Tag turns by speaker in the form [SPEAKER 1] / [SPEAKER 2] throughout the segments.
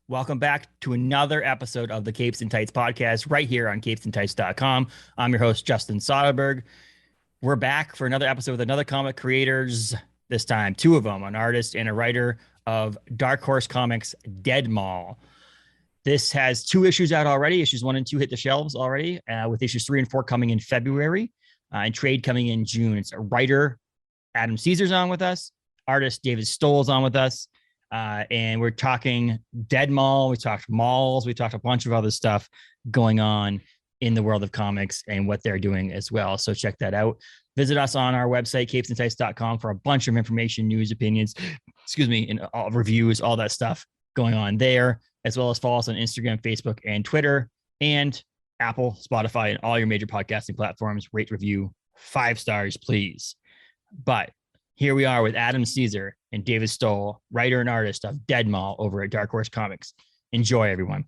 [SPEAKER 1] Welcome back to another episode of the Capes and Tights podcast right here on capesandtights.com. I'm your host, Justin Soderberg. We're back for another episode with another comic creators, this time two of them, an artist and a writer of Dark Horse Comics' Dead Mall. This has 2 issues out already. Issues 1 and 2 hit the shelves already, with issues 3 and 4 coming in February and trade coming in June. It's a writer, Adam Cesar's on with us, artist David Stoll's on with us. And we're talking Dead Mall. We talked malls. We talked a bunch of other stuff going on in the world of comics and what they're doing as well. So check that out. Visit us on our website, capesandtights.com, for a bunch of information, news, opinions, and all reviews, all that stuff going on there, as well as follow us on Instagram, Facebook, and Twitter, and Apple, Spotify, and all your major podcasting platforms. Rate, review, 5 stars, please. But here we are with Adam Cesare and David Stoll, writer and artist of Dead Mall over at Dark Horse Comics. Enjoy, everyone.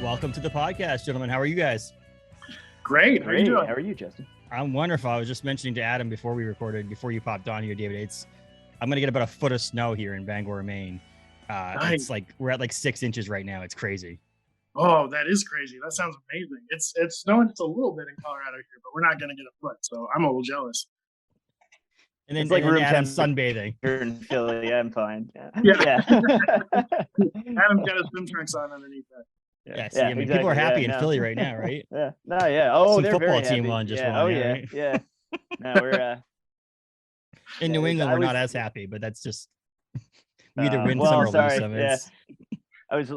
[SPEAKER 1] Welcome to the podcast, gentlemen. How are you guys?
[SPEAKER 2] Great. How are you doing?
[SPEAKER 3] How are you, Justin?
[SPEAKER 1] I'm wonderful. I was just mentioning to Adam before we recorded, before you popped on here, David, I'm going to get about a foot of snow here in Bangor, Maine.
[SPEAKER 2] Nice.
[SPEAKER 1] It's like we're at like 6 inches right now. It's crazy.
[SPEAKER 2] Oh, that is crazy. That sounds amazing. It's snowing just a little bit in Colorado here, but we're not going to get a foot, so I'm a little jealous.
[SPEAKER 1] And then
[SPEAKER 3] it's like room
[SPEAKER 1] Adam's sunbathing.
[SPEAKER 3] Here in Philly, I'm fine.
[SPEAKER 2] Yeah. Adam's got his swim trunks on underneath that.
[SPEAKER 1] Yeah, I mean, exactly. People are happy in Philly right now, right?
[SPEAKER 3] Yeah. No, yeah. Oh, they're
[SPEAKER 1] football
[SPEAKER 3] very
[SPEAKER 1] team
[SPEAKER 3] happy.
[SPEAKER 1] won just
[SPEAKER 3] yeah.
[SPEAKER 1] won.
[SPEAKER 3] Oh,
[SPEAKER 1] yeah.
[SPEAKER 3] Right? Yeah. No, we're
[SPEAKER 1] in New England, we're not as happy, but that's just we either win some or lose some.
[SPEAKER 3] Yeah. I was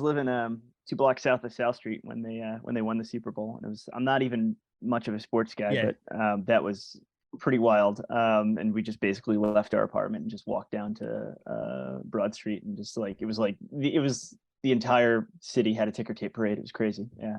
[SPEAKER 3] living 2 blocks south of South Street when they won the Super Bowl, and I'm not even much of a sports guy, but that was pretty wild. And we just basically left our apartment and just walked down to Broad Street, and just like it was the entire city had a ticker tape parade. It was crazy. Yeah.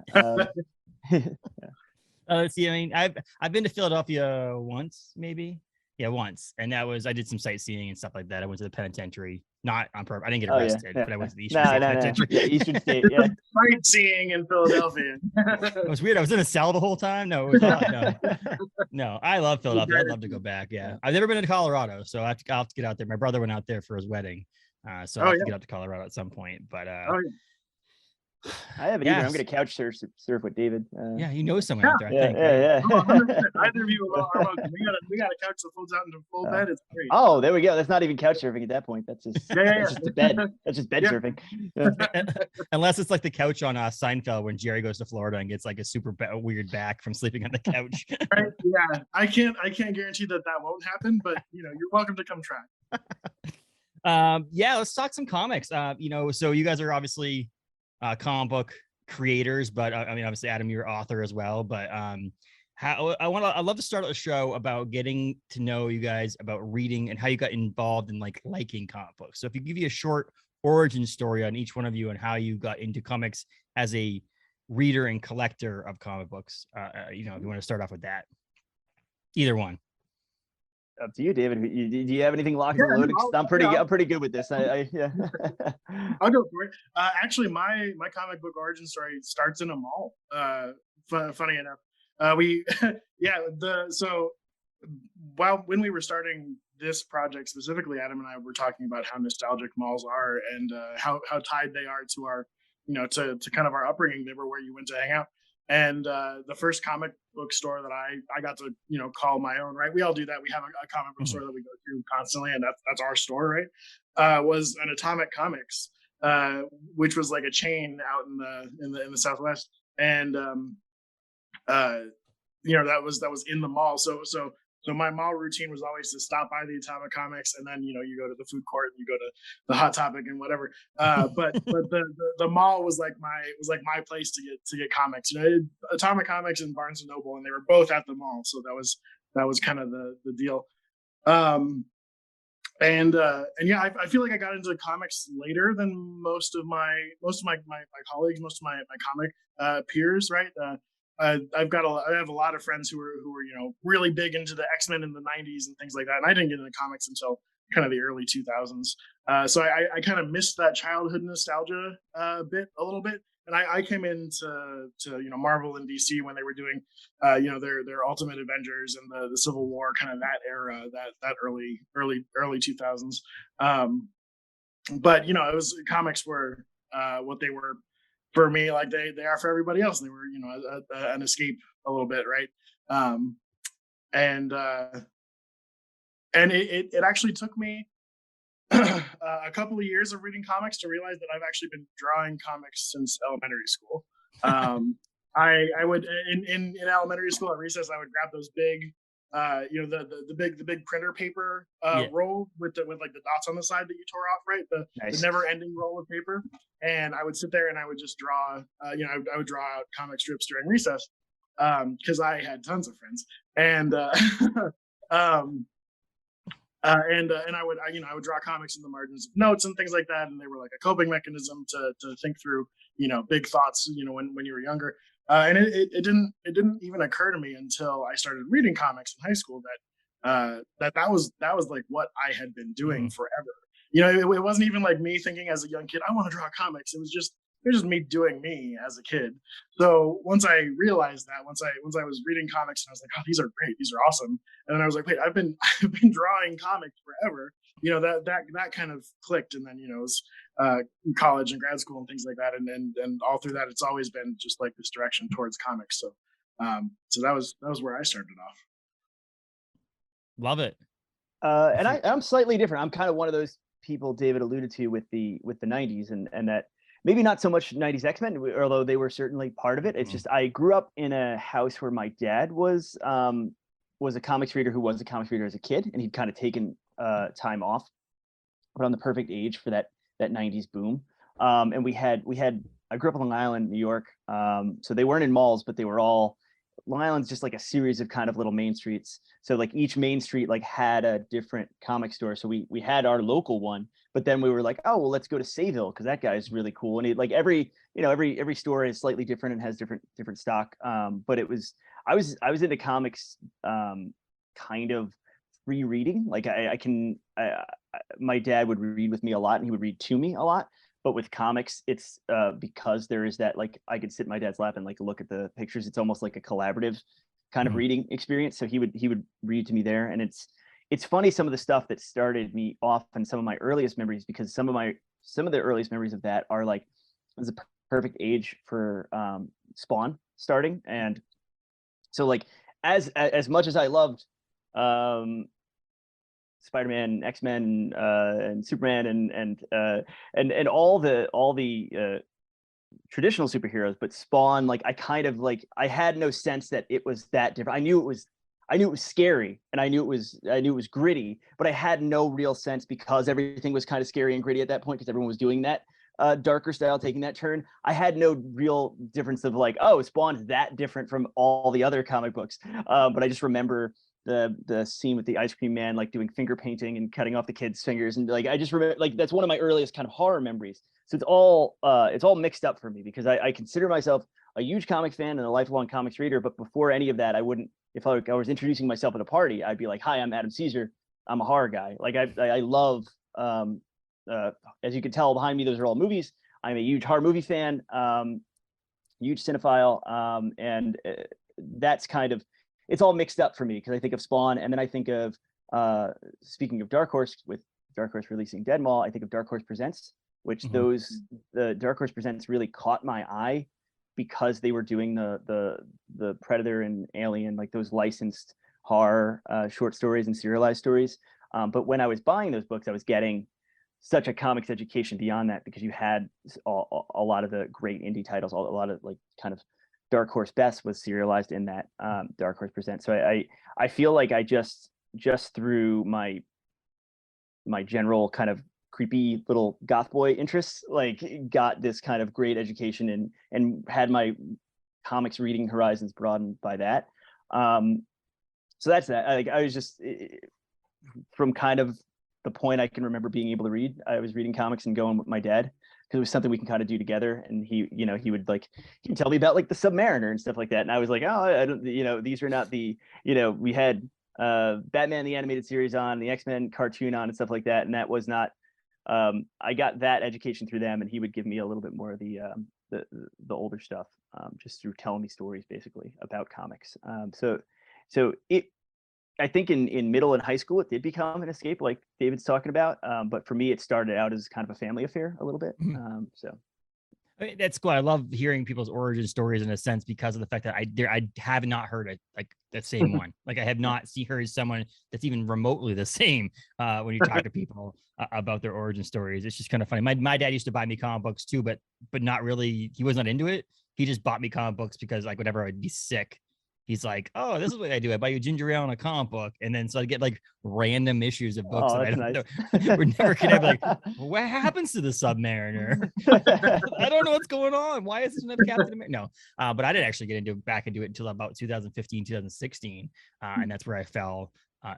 [SPEAKER 1] Let's see. I mean, I've been to Philadelphia once, maybe. Yeah, once, and that was I did some sightseeing and stuff like that. I went to the penitentiary, not on purpose. I didn't get arrested, but I went to the Eastern State Penitentiary.
[SPEAKER 3] Yeah, Eastern State. Yeah.
[SPEAKER 2] Sightseeing in Philadelphia.
[SPEAKER 1] It was weird. I was in a cell the whole time. No, it was not. No. I love Philadelphia. I'd love to go back. Yeah, I've never been to Colorado, so I'll have to get out there. My brother went out there for his wedding, so I'll have to get out to Colorado at some point. But
[SPEAKER 3] I haven't either. I'm going to couch surf with David.
[SPEAKER 1] Yeah, he knows someone out there. I think.
[SPEAKER 3] Yeah.
[SPEAKER 2] Either of you we got a couch that folds out into a full bed. It's great.
[SPEAKER 3] Oh, there we go. That's not even couch surfing at that point. That's just that's just a bed. That's just bed surfing.
[SPEAKER 1] Unless it's like the couch on Seinfeld when Jerry goes to Florida and gets like a super weird back from sleeping on the couch.
[SPEAKER 2] Right? Yeah, I can't guarantee that won't happen, but you're welcome to come try.
[SPEAKER 1] Let's talk some comics. So you guys are obviously comic book creators, but I mean, obviously, Adam, you're author as well. But I'd love to start the show about getting to know you guys about reading and how you got involved in liking comic books. So if you give you a short origin story on each one of you and how you got into comics as a reader and collector of comic books, if you want to start off with that, either one.
[SPEAKER 3] Up to you, David. Do you have anything locked and loaded? I'm pretty good with this. Yeah.
[SPEAKER 2] I'll go for it. Actually, my comic book origin story starts in a mall. Funny enough, when we were starting this project specifically, Adam and I were talking about how nostalgic malls are and how tied they are to our to kind of our upbringing. They were where you went to hang out. And the first comic book store that I got to call my own, right? We all do that. We have a comic book store that we go to constantly, and that's our store, right? Was an Atomic Comics, which was like a chain out in the Southwest, and that was in the mall. So my mall routine was always to stop by the Atomic Comics, and then you go to the food court, and you go to the Hot Topic and whatever. But the mall was like my place to get comics. Atomic Comics and Barnes and Noble, and they were both at the mall, so that was kind of the deal. I feel like I got into comics later than most of my colleagues, most of my comic peers, right? I have a lot of friends who were really big into the X-Men in the 90s and things like that, and I didn't get into comics until kind of the early 2000s. So I kind of missed that childhood nostalgia a little bit, and I came into Marvel and DC when they were doing their Ultimate Avengers and the Civil War, kind of that era, that early 2000s. But it was, comics were what they were for me, like they are for everybody else. They were an escape a little bit, right? Um, and it actually took me a couple of years of reading comics to realize that I've actually been drawing comics since elementary school. I would in elementary school at recess, I would grab those big the big printer paper roll with like the dots on the side that you tore off, right? The never ending roll of paper. And I would sit there and I would just draw, I would draw out comic strips during recess because I had tons of friends. And and I would draw comics in the margins of notes and things like that, and they were like a coping mechanism to think through big thoughts when you were younger. And it didn't even occur to me until I started reading comics in high school that was like what I had been doing forever. It wasn't even like me thinking as a young kid, I want to draw comics. It was just me doing me as a kid. So once I realized that, once I was reading comics and I was like, oh, these are great, these are awesome. And then I was like, wait, I've been drawing comics forever. That kind of clicked. And then it was college and grad school and things like that. And all through that, it's always been just like this direction towards comics. So that was where I started off.
[SPEAKER 1] Love it.
[SPEAKER 3] And I'm slightly different. I'm kind of one of those people David alluded to with the 90s and that maybe not so much 90s X-Men, although they were certainly part of it. It's just I grew up in a house where my dad was a comics reader who was a comics reader as a kid, and he'd kind of taken time off, but on the perfect age for that 90s boom. And we had I grew up on Long Island, New York, so they weren't in malls, but they were all, Long Island's just like a series of kind of little main streets. So like each main street like had a different comic store. So we had our local one, but then we were like, oh, well, let's go to Sayville because that guy is really cool. And it, like every store is slightly different and has different stock. But I was into comics kind of free reading. Like my dad would read with me a lot and he would read to me a lot. But with comics, it's because there is that, like, I could sit in my dad's lap and like look at the pictures. It's almost like a collaborative kind of reading experience. So he would read to me there, and it's funny, some of the stuff that started me off and some of my earliest memories, because some of the earliest memories of that are like, it was a perfect age for Spawn starting, and so like as much as I loved Spider-Man, X-Men, and Superman, and all the traditional superheroes, but Spawn, like I had no sense that it was that different. I knew it was scary, and I knew it was gritty, but I had no real sense because everything was kind of scary and gritty at that point because everyone was doing that darker style, taking that turn. I had no real difference of like, oh, Spawn's that different from all the other comic books, but I just remember the scene with the ice cream man like doing finger painting and cutting off the kid's fingers, and like I just remember, like, that's one of my earliest kind of horror memories. So it's all mixed up for me because I consider myself a huge comic fan and a lifelong comics reader, but before any of that, I wouldn't, if I was introducing myself at a party, I'd be like, hi, I'm Adam Cesare, I'm a horror guy. Like I love as you can tell behind me, those are all movies. I'm a huge horror movie fan, huge cinephile, and that's kind of, it's all mixed up for me because I think of Spawn, and then I think of speaking of Dark Horse, with Dark Horse releasing Dead Mall, I think of Dark Horse Presents, which the Dark Horse Presents really caught my eye because they were doing the Predator and Alien, like those licensed horror short stories and serialized stories. But when I was buying those books, I was getting such a comics education beyond that because you had a lot of the great indie titles, a lot of like kind of Dark Horse best was serialized in that Dark Horse Presents. So I feel like I just through my general kind of creepy little goth boy interests, like got this kind of great education and had my comics reading horizons broadened by that. So that's that. I was just from kind of the point I can remember being able to read, I was reading comics and going with my dad because it was something we can kind of do together. And he would he'd tell me about like the Submariner and stuff like that. And I was like, oh, I don't, these are not the, we had Batman the animated series on, the X-Men cartoon on and stuff like that. And that was not, I got that education through them, and he would give me a little bit more of the the older stuff, just through telling me stories basically about comics. So I think in middle and high school, it did become an escape, like David's talking about. But for me, it started out as kind of a family affair a little bit. So
[SPEAKER 1] I mean, that's cool. I love hearing people's origin stories in a sense because of the fact that I have not heard it like that same one. Like I have not heard someone that's even remotely the same when you talk to people about their origin stories. It's just kind of funny. My dad used to buy me comic books too, but not really. He was not into it. He just bought me comic books because like whenever I'd be sick, he's like, "Oh, this is what I do. I buy you ginger ale and a comic book," and then so I get like random issues of books that I don't know. We're never gonna be like, "What happens to the Submariner?" I don't know what's going on. Why is it another Captain America? No, but I didn't actually get back into it until about 2015, 2016, and that's where I fell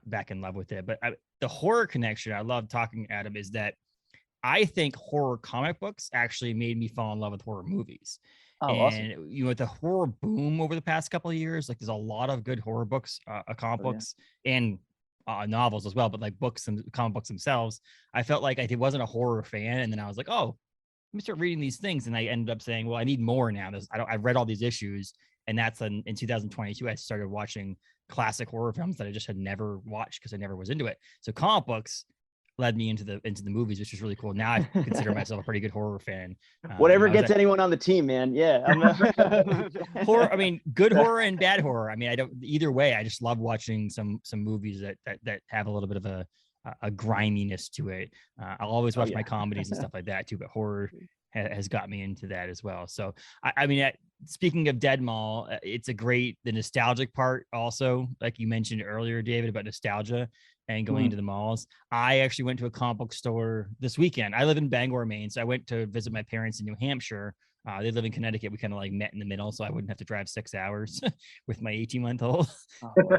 [SPEAKER 1] back in love with it. But the horror connection I love talking, Adam, is that I think horror comic books actually made me fall in love with horror movies.
[SPEAKER 3] Oh,
[SPEAKER 1] and
[SPEAKER 3] awesome.
[SPEAKER 1] you know, with the horror boom over the past couple of years, like there's a lot of good horror books, comic books, and novels as well, but like books and comic books themselves. I felt like I wasn't a horror fan, and then I was like, oh, let me start reading these things, and I ended up saying, well, I need more now. I've read all these issues, and that's in 2022. I started watching classic horror films that I just had never watched because I never was into it. So comic books led me into the movies, which is really cool. Now I consider myself a pretty good horror fan.
[SPEAKER 3] Whatever gets anyone on the team, man. Yeah.
[SPEAKER 1] Horror. I mean, good horror and bad horror. I mean, I don't either way. I just love watching some movies that have a little bit of a griminess to it. I'll always watch my comedies and stuff like that too, but horror has got me into that as well. So I mean, speaking of Dead Mall, it's the nostalgic part also, like you mentioned earlier, David, about nostalgia and going into the malls. I actually went to a comic book store this weekend. I live in Bangor, Maine, so I went to visit my parents in New Hampshire. They live in Connecticut. We kind of like met in the middle, so I wouldn't have to drive 6 hours with my 18-month-old.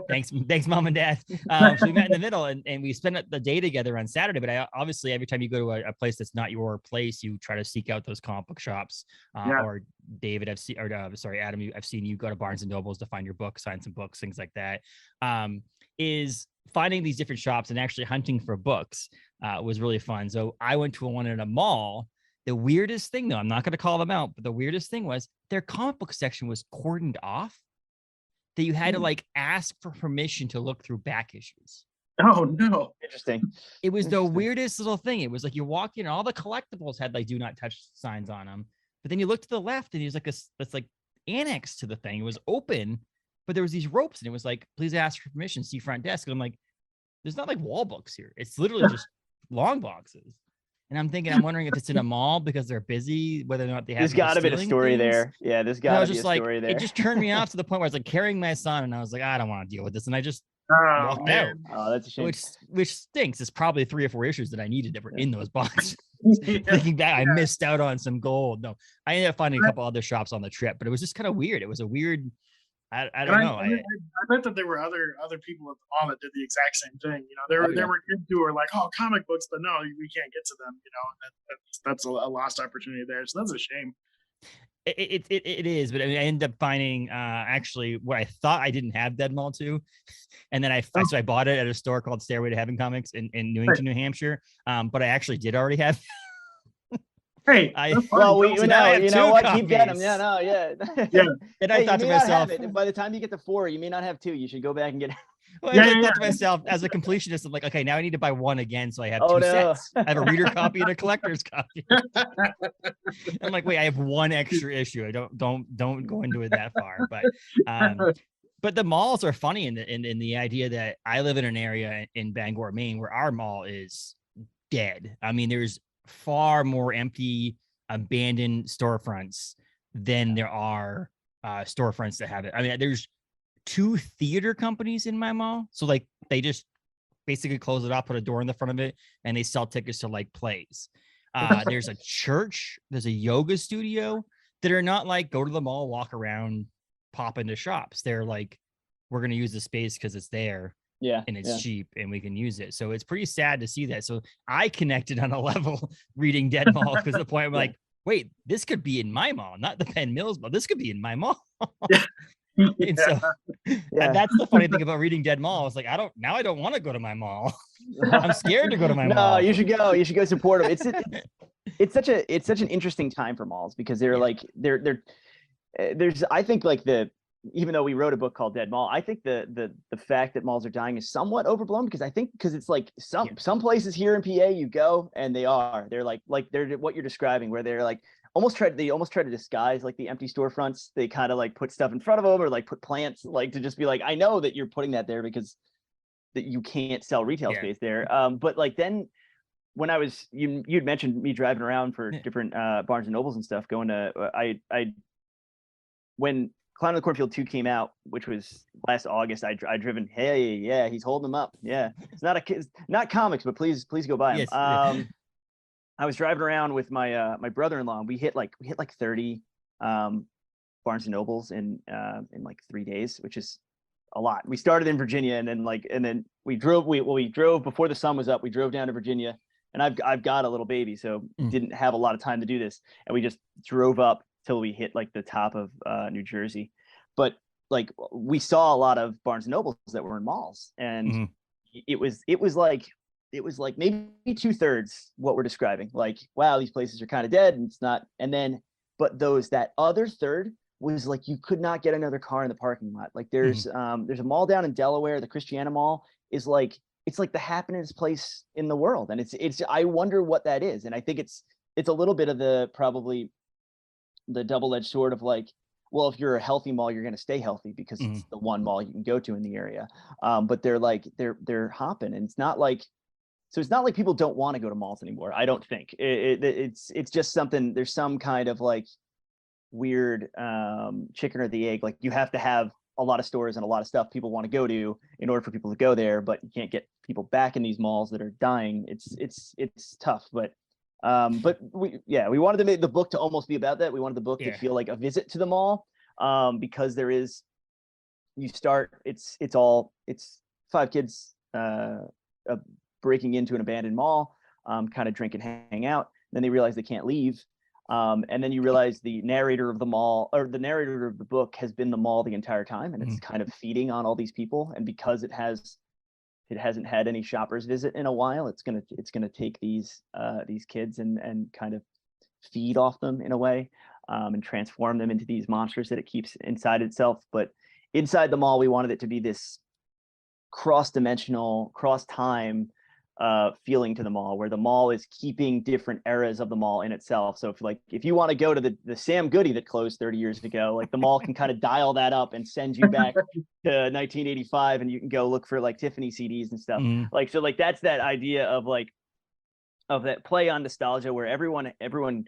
[SPEAKER 1] Thanks, mom and dad. So we met in the middle, and we spent the day together on Saturday. But obviously, every time you go to a place that's not your place, you try to seek out those comic book shops. Or David, I've Adam, I've seen you go to Barnes and Nobles to find your books, sign some books, things like that. Is finding these different shops and actually hunting for books was really fun. So I went to one in a mall. The weirdest thing, though, I'm not going to call them out, but the weirdest thing was their comic book section was cordoned off, that you had to like ask for permission to look through back issues.
[SPEAKER 2] Oh, no.
[SPEAKER 3] Interesting.
[SPEAKER 1] It was the weirdest little thing. It was like you walk in and all the collectibles had like do not touch signs on them. But then you look to the left and there's like that's like annex to the thing. It was open, but there was these ropes and it was like, please ask for permission, see front desk. And I'm like, there's not like wall books here. It's literally just long boxes. And I'm wondering if it's in a mall because they're busy, whether or not they have.
[SPEAKER 3] There's got to be a story there. Yeah, there's got to be a story there.
[SPEAKER 1] It just turned me off to the point where I was like carrying my son, and I was like, I don't want to deal with this, and I just walked out.
[SPEAKER 3] Oh, that's a shame.
[SPEAKER 1] Which stinks. It's probably 3 or 4 issues that I needed that were in those boxes. Thinking back, I missed out on some gold. No, I ended up finding a couple other shops on the trip, but it was just kind of weird. It was a weird. I don't know.
[SPEAKER 2] I bet that there were other people at the mall that did the exact same thing. You know, there were kids who were like, "Oh, comic books," but no, we can't get to them. You know, that's a lost opportunity there. So that's a shame.
[SPEAKER 1] It is, but I mean, I ended up finding actually what I thought I didn't have Dead Mall 2, and then so I bought it at a store called Stairway to Heaven Comics in Newington, New Hampshire. But I actually did already have.
[SPEAKER 2] Hey,
[SPEAKER 3] you know what? Keep getting them. Yeah.
[SPEAKER 1] And I thought to myself,
[SPEAKER 3] by the time you get to 4, you may not have 2. You should go back and get.
[SPEAKER 1] Well, I thought to myself, as a completionist, I'm like, okay, now I need to buy one again, so I have 2 sets. I have a reader copy and a collector's copy. I'm like, wait, I have 1 extra issue. I don't go into it that far, but the malls are funny in the idea that I live in an area in Bangor, Maine, where our mall is dead. I mean, there's far more empty, abandoned storefronts than there are storefronts that have it. I mean, there's 2 theater companies in my mall, so like they just basically close it up, put a door in the front of it, and they sell tickets to like plays. There's a church, there's a yoga studio that are not like go to the mall, walk around, pop into shops. They're like, we're going to use the space because it's there. And it's cheap and we can use it. So it's pretty sad to see that. So I connected on a level reading Dead Mall because the point I'm like, wait, this could be in my mall, not the Penn Mills mall. This could be in my mall. And so that's the funny thing about reading Dead Mall. It's like, I don't want to go to my mall. I'm scared to go to my mall.
[SPEAKER 3] No, you should go. You should go support them. it's such an interesting time for malls because they're like there's I think like even though we wrote a book called Dead Mall, I think the fact that malls are dying is somewhat overblown because it's like some places here in PA you go and they're like they're what you're describing where they're like almost try to disguise like the empty storefronts. They kind of like put stuff in front of them or like put plants like to just be like, I know that you're putting that there because that you can't sell retail space there. But like then when I was you'd mentioned me driving around for different Barnes and Nobles and stuff going to when Clown in the Cornfield 2 came out, which was last August, I driven. Hey, yeah, he's holding them up. Yeah, it's not comics, but please go buy them. Yes. I was driving around with my my brother-in-law. And we hit like 30 Barnes and Nobles in like 3 days, which is a lot. We started in Virginia, and then we drove. We drove before the sun was up. We drove down to Virginia, and I've got a little baby, so didn't have a lot of time to do this, and we just drove up till we hit like the top of New Jersey. But like we saw a lot of Barnes and Nobles that were in malls, and it was like maybe 2/3 what we're describing. Like, wow, these places are kind of dead, and it's not. And then, but that other third was like you could not get another car in the parking lot. Like there's a mall down in Delaware, the Christiana Mall is like it's like the happiest place in the world, and it's I wonder what that is, and I think it's a little bit of probably the double-edged sword of like, well, if you're a healthy mall, you're going to stay healthy because it's the one mall you can go to in the area. But they're like they're hopping, and it's not like people don't want to go to malls anymore. I don't think it's just something. There's some kind of like weird chicken or the egg. Like you have to have a lot of stores and a lot of stuff people want to go to in order for people to go there, but you can't get people back in these malls that are dying. It's tough, but we wanted to make the book to almost be about that. We wanted the book to feel like a visit to the mall, because there is, it's 5 kids breaking into an abandoned mall, kind of drink and hang out. Then they realize they can't leave, and then you realize the narrator of the mall, or the narrator of the book, has been the mall the entire time, and it's kind of feeding on all these people. And because it hasn't had any shoppers visit in a while, it's gonna take these kids and kind of feed off them in a way, and transform them into these monsters that it keeps inside itself. But inside the mall, we wanted it to be this cross-dimensional, cross-time feeling to the mall, where the mall is keeping different eras of the mall in itself. So if you want to go to the Sam Goody that closed 30 years ago, like the mall can kind of dial that up and send you back to 1985, and you can go look for like Tiffany CDs and stuff. Like, so like that's that idea of that play on nostalgia, where everyone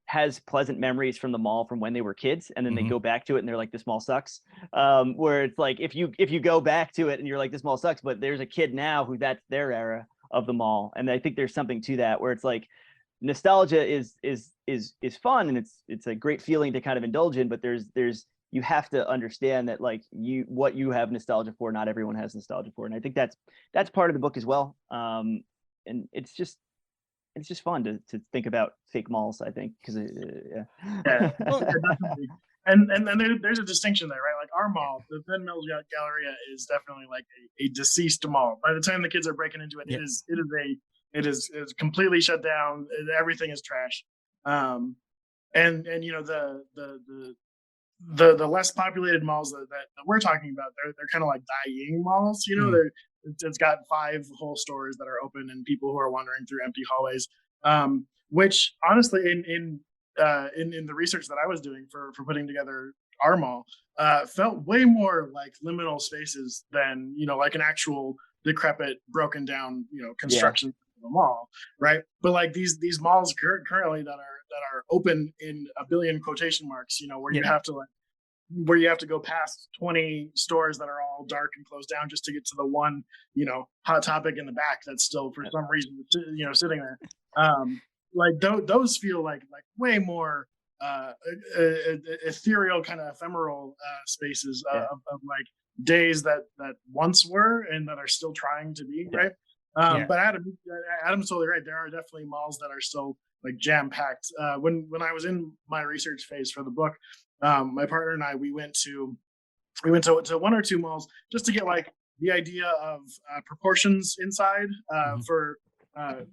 [SPEAKER 3] has pleasant memories from the mall from when they were kids, and then they go back to it and they're like, this mall sucks. Where it's like if you go back to it and you're like, this mall sucks, but there's a kid now who that's their era of the mall. And I think there's something to that, where it's like nostalgia is fun, and it's a great feeling to kind of indulge in, but there's you have to understand that like what you have nostalgia for, not everyone has nostalgia for. And I think that's part of the book as well. And it's just fun to think about fake malls, I think, because
[SPEAKER 2] Well, definitely. And there's a distinction there, right? Like our mall, the Penn Mills Galleria, is definitely like a deceased mall. By the time the kids are breaking into it, it is completely shut down. Everything is trash. And you know the less populated malls that we're talking about, they're kind of like dying malls. You know, it's got 5 whole stores that are open and people who are wandering through empty hallways. Which honestly, in the research that I was doing for putting together our mall, felt way more like liminal spaces than, you know, like an actual decrepit, broken down, you know, construction of a mall, right? But like these malls currently that are open in a billion quotation marks, you know, where you have to go past 20 stores that are all dark and closed down just to get to the one, you know, Hot Topic in the back that's still for some reason, you know, sitting there. Like those feel like way more ethereal, kind of ephemeral spaces of like days that once were and that are still trying to be, right? But Adam's totally right. There are definitely malls that are still like jam packed. When I was in my research phase for the book, my partner and I, we went to 1 or 2 malls just to get like the idea of proportions inside for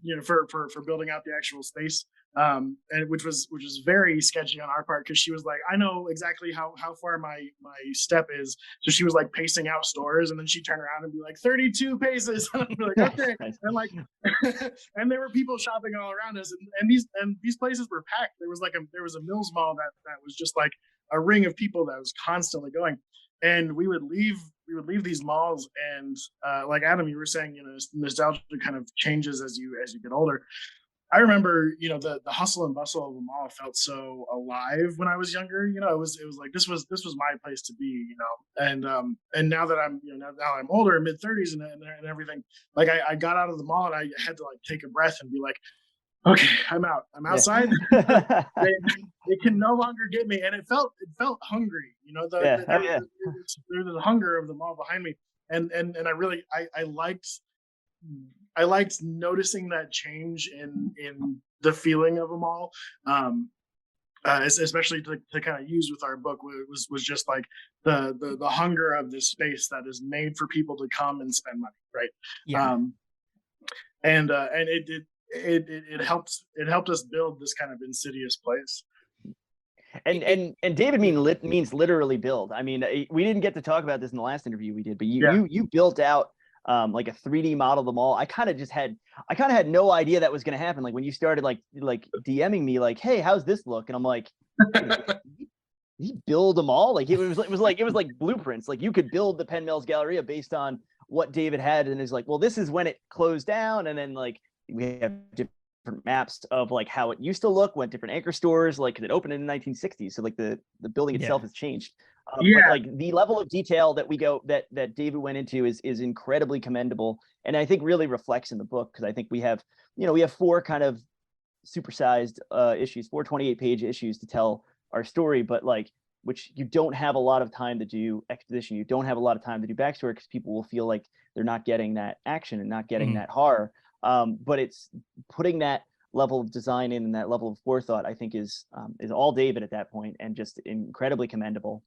[SPEAKER 2] you know, for building out the actual space. and which was very sketchy on our part, because she was like, I know exactly how far my step is. So she was like pacing out stores, and then she'd turn around and be like 32 paces, and I'd be like, okay. And like and there were people shopping all around us, and these places were packed. There was a Mills Mall that was just like a ring of people that was constantly going. And we would leave these malls, and like Adam, you were saying, nostalgia kind of changes as you get older. I remember, the hustle and bustle of the mall felt so alive when I was younger. It was like this was my place to be. And now that I'm now I'm older, mid 30s and everything, like I got out of the mall and I had to like take a breath and be like, okay, I'm out. I'm outside.
[SPEAKER 3] Yeah.
[SPEAKER 2] they can no longer get me, and it felt hungry. There's the hunger of the mall behind me, and I liked noticing that change in the feeling of a mall, especially to kind of use with our book, was just like the hunger of this space that is made for people to come and spend money, right?
[SPEAKER 1] Yeah.
[SPEAKER 2] And it helped us build this kind of insidious place.
[SPEAKER 3] And David means literally build. I mean, we didn't get to talk about this in the last interview we did, but you built out like a 3D model of the mall. I kind of had no idea that was going to happen. Like when you started like DMing me like, hey, how's this look? And I'm like, he build a mall? Like it was like blueprints. Like you could build the Penn Mills Galleria based on what David had, and it's like, well, this is when it closed down, and then like we have different maps of like how it used to look, went different anchor stores, like it opened in the 1960s, so like the building itself has changed. But like the level of detail that David went into is incredibly commendable, and I think really reflects in the book, because I think we have 4 kind of supersized issues, 4 28-page issues to tell our story, but like which you don't have a lot of time to do exposition, you don't have a lot of time to do backstory, because people will feel like they're not getting that action and not getting that horror. But it's putting that level of design in and that level of forethought, I think is all David at that point, and just incredibly commendable.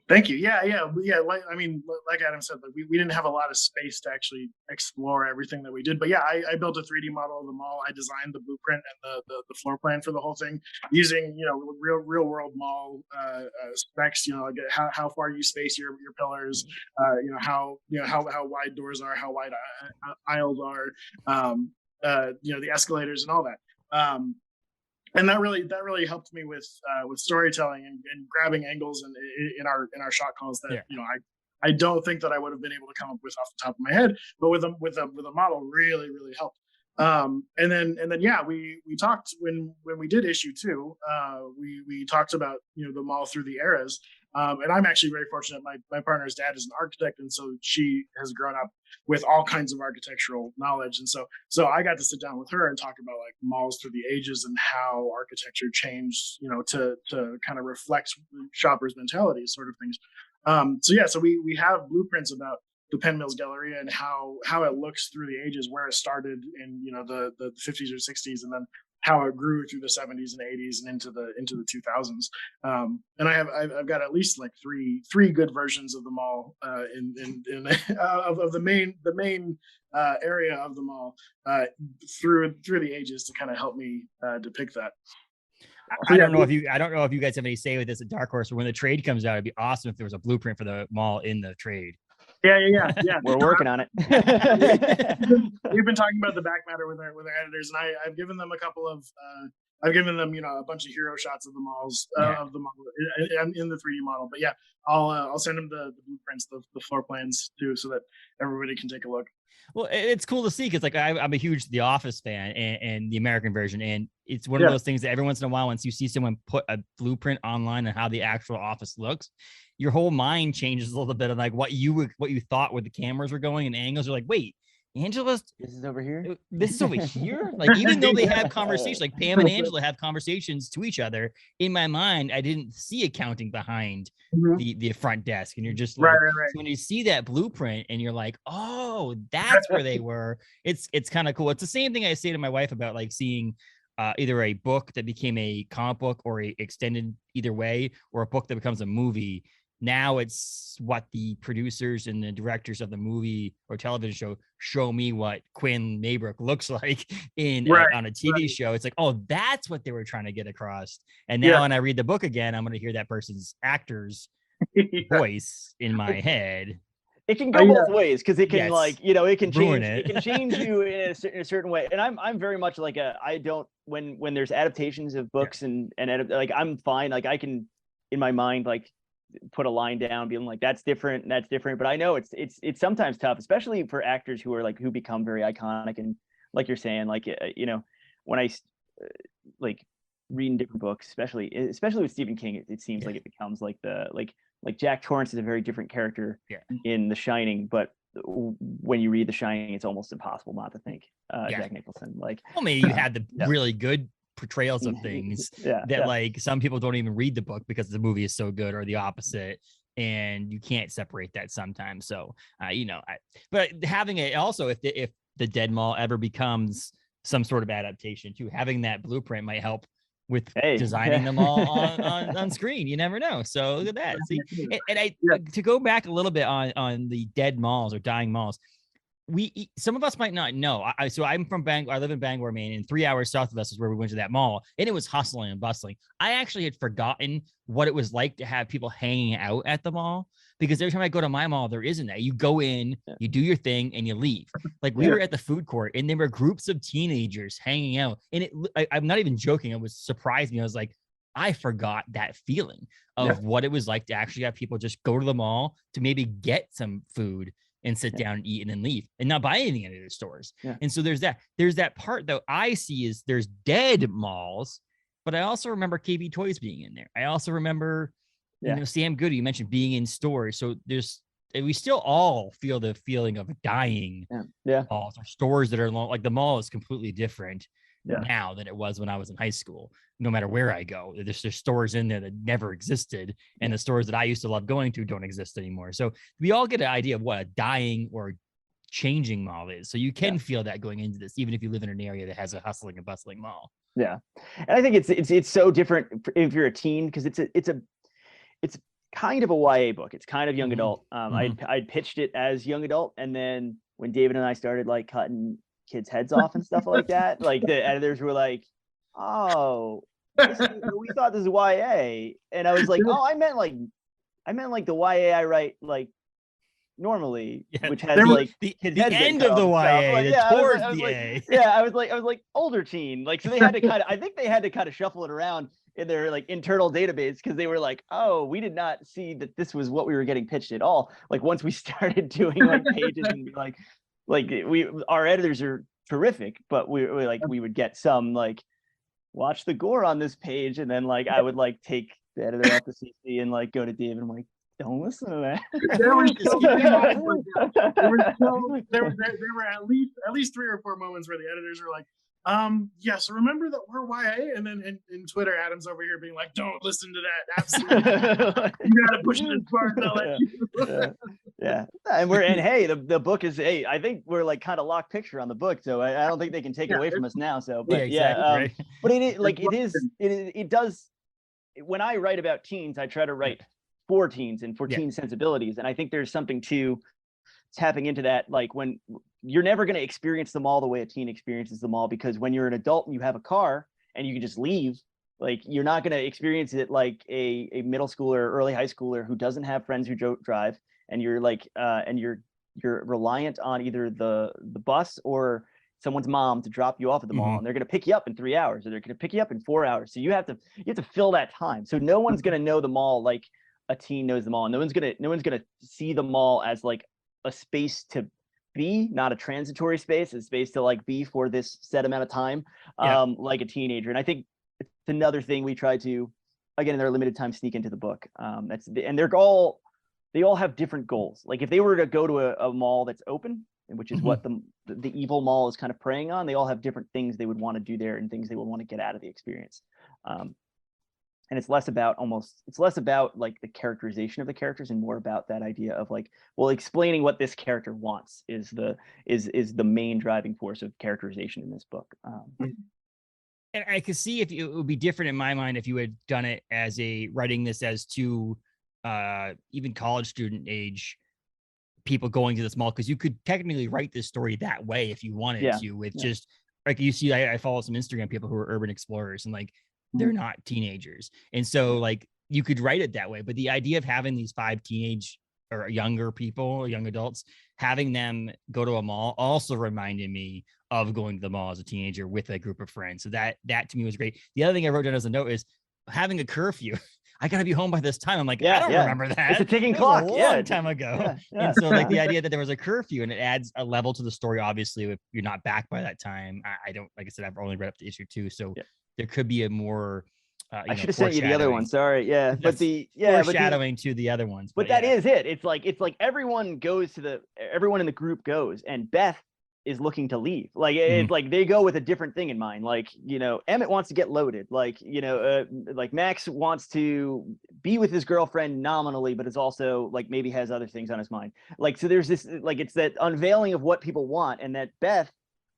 [SPEAKER 2] Thank you. Yeah. Like Adam said, like we didn't have a lot of space to actually explore everything that we did. But yeah, I built a 3D model of the mall. I designed the blueprint and the floor plan for the whole thing using real world mall specs. Like how far you space your pillars. How wide doors are, how wide aisles are. The escalators and all that. And that really helped me with storytelling and grabbing angles in our shot calls that I don't think that I would have been able to come up with off the top of my head, but with a model really helped. And then we talked when we did issue 2. We talked about the mall through the eras. And I'm actually very fortunate. My partner's dad is an architect, and so she has grown up with all kinds of architectural knowledge. And so I got to sit down with her and talk about like malls through the ages and how architecture changed, to kind of reflect shoppers' mentalities, sort of things. So we have blueprints about the Penn Mills Galleria and how it looks through the ages, where it started in the 50s or 60s, and then how it grew through the 70s and 80s and into the 2000s. And I've got at least like three good versions of the mall of the main area of the mall through the ages to kind of help me depict that.
[SPEAKER 1] I don't know if you guys have any say with this at Dark Horse, or when the trade comes out, it'd be awesome if there was a blueprint for the mall in the trade.
[SPEAKER 2] Yeah.
[SPEAKER 3] We're working on it.
[SPEAKER 2] We've been talking about the back matter with our editors, and I've given them a couple of I've given them a bunch of hero shots of the malls of the mall in the 3D model. But yeah, I'll send them the blueprints, the floor plans too, so that everybody can take a look.
[SPEAKER 1] Well, it's cool to see, because like I'm a huge The Office fan and the American version, and it's one of those things that every once in a while, once you see someone put a blueprint online on how the actual office looks, your whole mind changes a little bit of like what you thought where the cameras were going and angles. You're like, wait, Angela's
[SPEAKER 3] this is over here.
[SPEAKER 1] This is over here. Like, even though they have conversations, like Pam and Angela have conversations to each other, in my mind, I didn't see accounting behind the front desk. And you're just like,
[SPEAKER 2] right.
[SPEAKER 1] So when you see that blueprint and you're like, oh, that's where they were. It's kind of cool. It's the same thing I say to my wife about like seeing either a book that became a comic book or a extended either way, or a book that becomes a movie. Now it's what the producers and the directors of the movie or television show me what Quinn Maybrook looks like on a TV show. It's like, oh, that's what they were trying to get across. And now when I read the book again, I'm going to hear that person's actor's voice in my head.
[SPEAKER 3] It can go both ways, because it can it can
[SPEAKER 1] ruin
[SPEAKER 3] change it can change you in a certain way. And I'm very much like I don't, when there's adaptations of books and like, I'm fine, like I can in my mind like put a line down being like, that's different and that's different. But I know it's sometimes tough, especially for actors who are like, who become very iconic. And like you're saying, like when I like reading different books, especially with Stephen King, it seems like it becomes like like Jack Torrance is a very different character in The Shining, but when you read The Shining, it's almost impossible not to think Jack Nicholson. Like,
[SPEAKER 1] well, maybe you had the really good portrayals of things that like some people don't even read the book because the movie is so good, or the opposite, and you can't separate that sometimes. So but having it also, if the Dead Mall ever becomes some sort of adaptation too, having that blueprint might help with designing them all on screen. You never know. So look at that. See, and to go back a little bit on the dead malls or dying malls, some of us might not know. So I'm from Bangor. I live in Bangor, Maine, and 3 hours south of us is where we went to that mall, and it was hustling and bustling. I actually had forgotten what it was like to have people hanging out at the mall, because every time I go to my mall, there isn't that. You go in, you do your thing, and you leave. Like we were at the food court, and there were groups of teenagers hanging out, and I'm not even joking. It was surprised me. I was like, I forgot that feeling of what it was like to actually have people just go to the mall to maybe get some food and sit down and eat and then leave and not buy anything at the stores. And so there's that part that I see is there's dead malls, but I also remember KB Toys being in there. I also remember, Sam Goody, you mentioned being in stores. So we still all feel the feeling of dying malls or stores that are like the mall is completely different now than it was when I was in high school. No matter where I go, there's stores in there that never existed, and the stores that I used to love going to don't exist anymore. So we all get an idea of what a dying or changing mall is. So you can feel that going into this, even if you live in an area that has a hustling and bustling mall.
[SPEAKER 3] Yeah, and I think it's so different if you're a teen, because it's kind of a YA book. It's kind of young adult. I'd pitched it as young adult, and then when David and I started like cutting kids' heads off and stuff like that, like the editors were like, "Oh, we thought this is YA," and I was like, "Oh, I meant like the YA I write like normally, which has like
[SPEAKER 1] the end of the YA, towards the A."
[SPEAKER 3] I was like older teen, like, so they had to I think they had to kind of shuffle it around in their like internal database, because they were like, "Oh, we did not see that this was what we were getting pitched at all." Like once we started doing like pages and like our editors are terrific, but we would get some like, watch the gore on this page, and then like I would like take the editor off the CC and like go to David and like, don't listen to that.
[SPEAKER 2] There were at least 3 or 4 moments where the editors were like, yes, remember that we're YA, and then in Twitter, Adam's over here being like, don't listen to that. Absolutely, you gotta push it as far as I let you.
[SPEAKER 3] And hey, the book is I think we're like kind of locked picture on the book, so I don't think they can take it away from us now. So, but but it does. When I write about teens, I try to write for teens and for teen sensibilities, and I think there's something to tapping into that. Like when you're never going to experience the mall the way a teen experiences the mall, because when you're an adult and you have a car and you can just leave, like you're not going to experience it like a middle schooler or early high schooler who doesn't have friends who drive, and you're like and you're reliant on either the bus or someone's mom to drop you off at the mall, and they're going to pick you up in 3 hours, or they're going to pick you up in 4 hours. So you have to fill that time. So no one's going to know the mall like a teen knows the mall. And no one's going to see the mall as like a space to be, not a transitory space, a space to like be for this set amount of time, like a teenager. And I think it's another thing we try to, again, in their limited time, sneak into the book. And they all have different goals. Like if they were to go to a mall that's open, which is what the evil mall is kind of preying on, they all have different things they would want to do there and things they would want to get out of the experience. And it's less about like the characterization of the characters and more about that idea of like, well, explaining what this character wants is the main driving force of characterization in this book.
[SPEAKER 1] And I could see it would be different in my mind if you had done it as writing this as 2 even college student age people going to this mall, because you could technically write this story that way if you wanted to, with just like you see, I follow some Instagram people who are urban explorers, and like they're not teenagers, and so like you could write it that way. But the idea of having these 5 teenage or younger people, young adults, having them go to a mall also reminded me of going to the mall as a teenager with a group of friends. So that to me was great. The other thing I wrote down as a note is having a curfew. I gotta be home by this time. I'm like, I don't remember that.
[SPEAKER 3] It's a ticking
[SPEAKER 1] that
[SPEAKER 3] clock.
[SPEAKER 1] Was a long time ago. And so like the idea that there was a curfew, and it adds a level to the story. Obviously, if you're not back by that time, I don't, like I said, I've only read up to issue 2, so there could be a more.
[SPEAKER 3] I should have sent you the other one. Sorry. Yeah. But
[SPEAKER 1] foreshadowing to the other ones.
[SPEAKER 3] But that is it. It's like everyone in the group goes, and Beth is looking to leave. Like it's like they go with a different thing in mind. Like, Emmett wants to get loaded. Like, like Max wants to be with his girlfriend nominally, but is also like maybe has other things on his mind. Like, so there's this, like, it's that unveiling of what people want, and that Beth,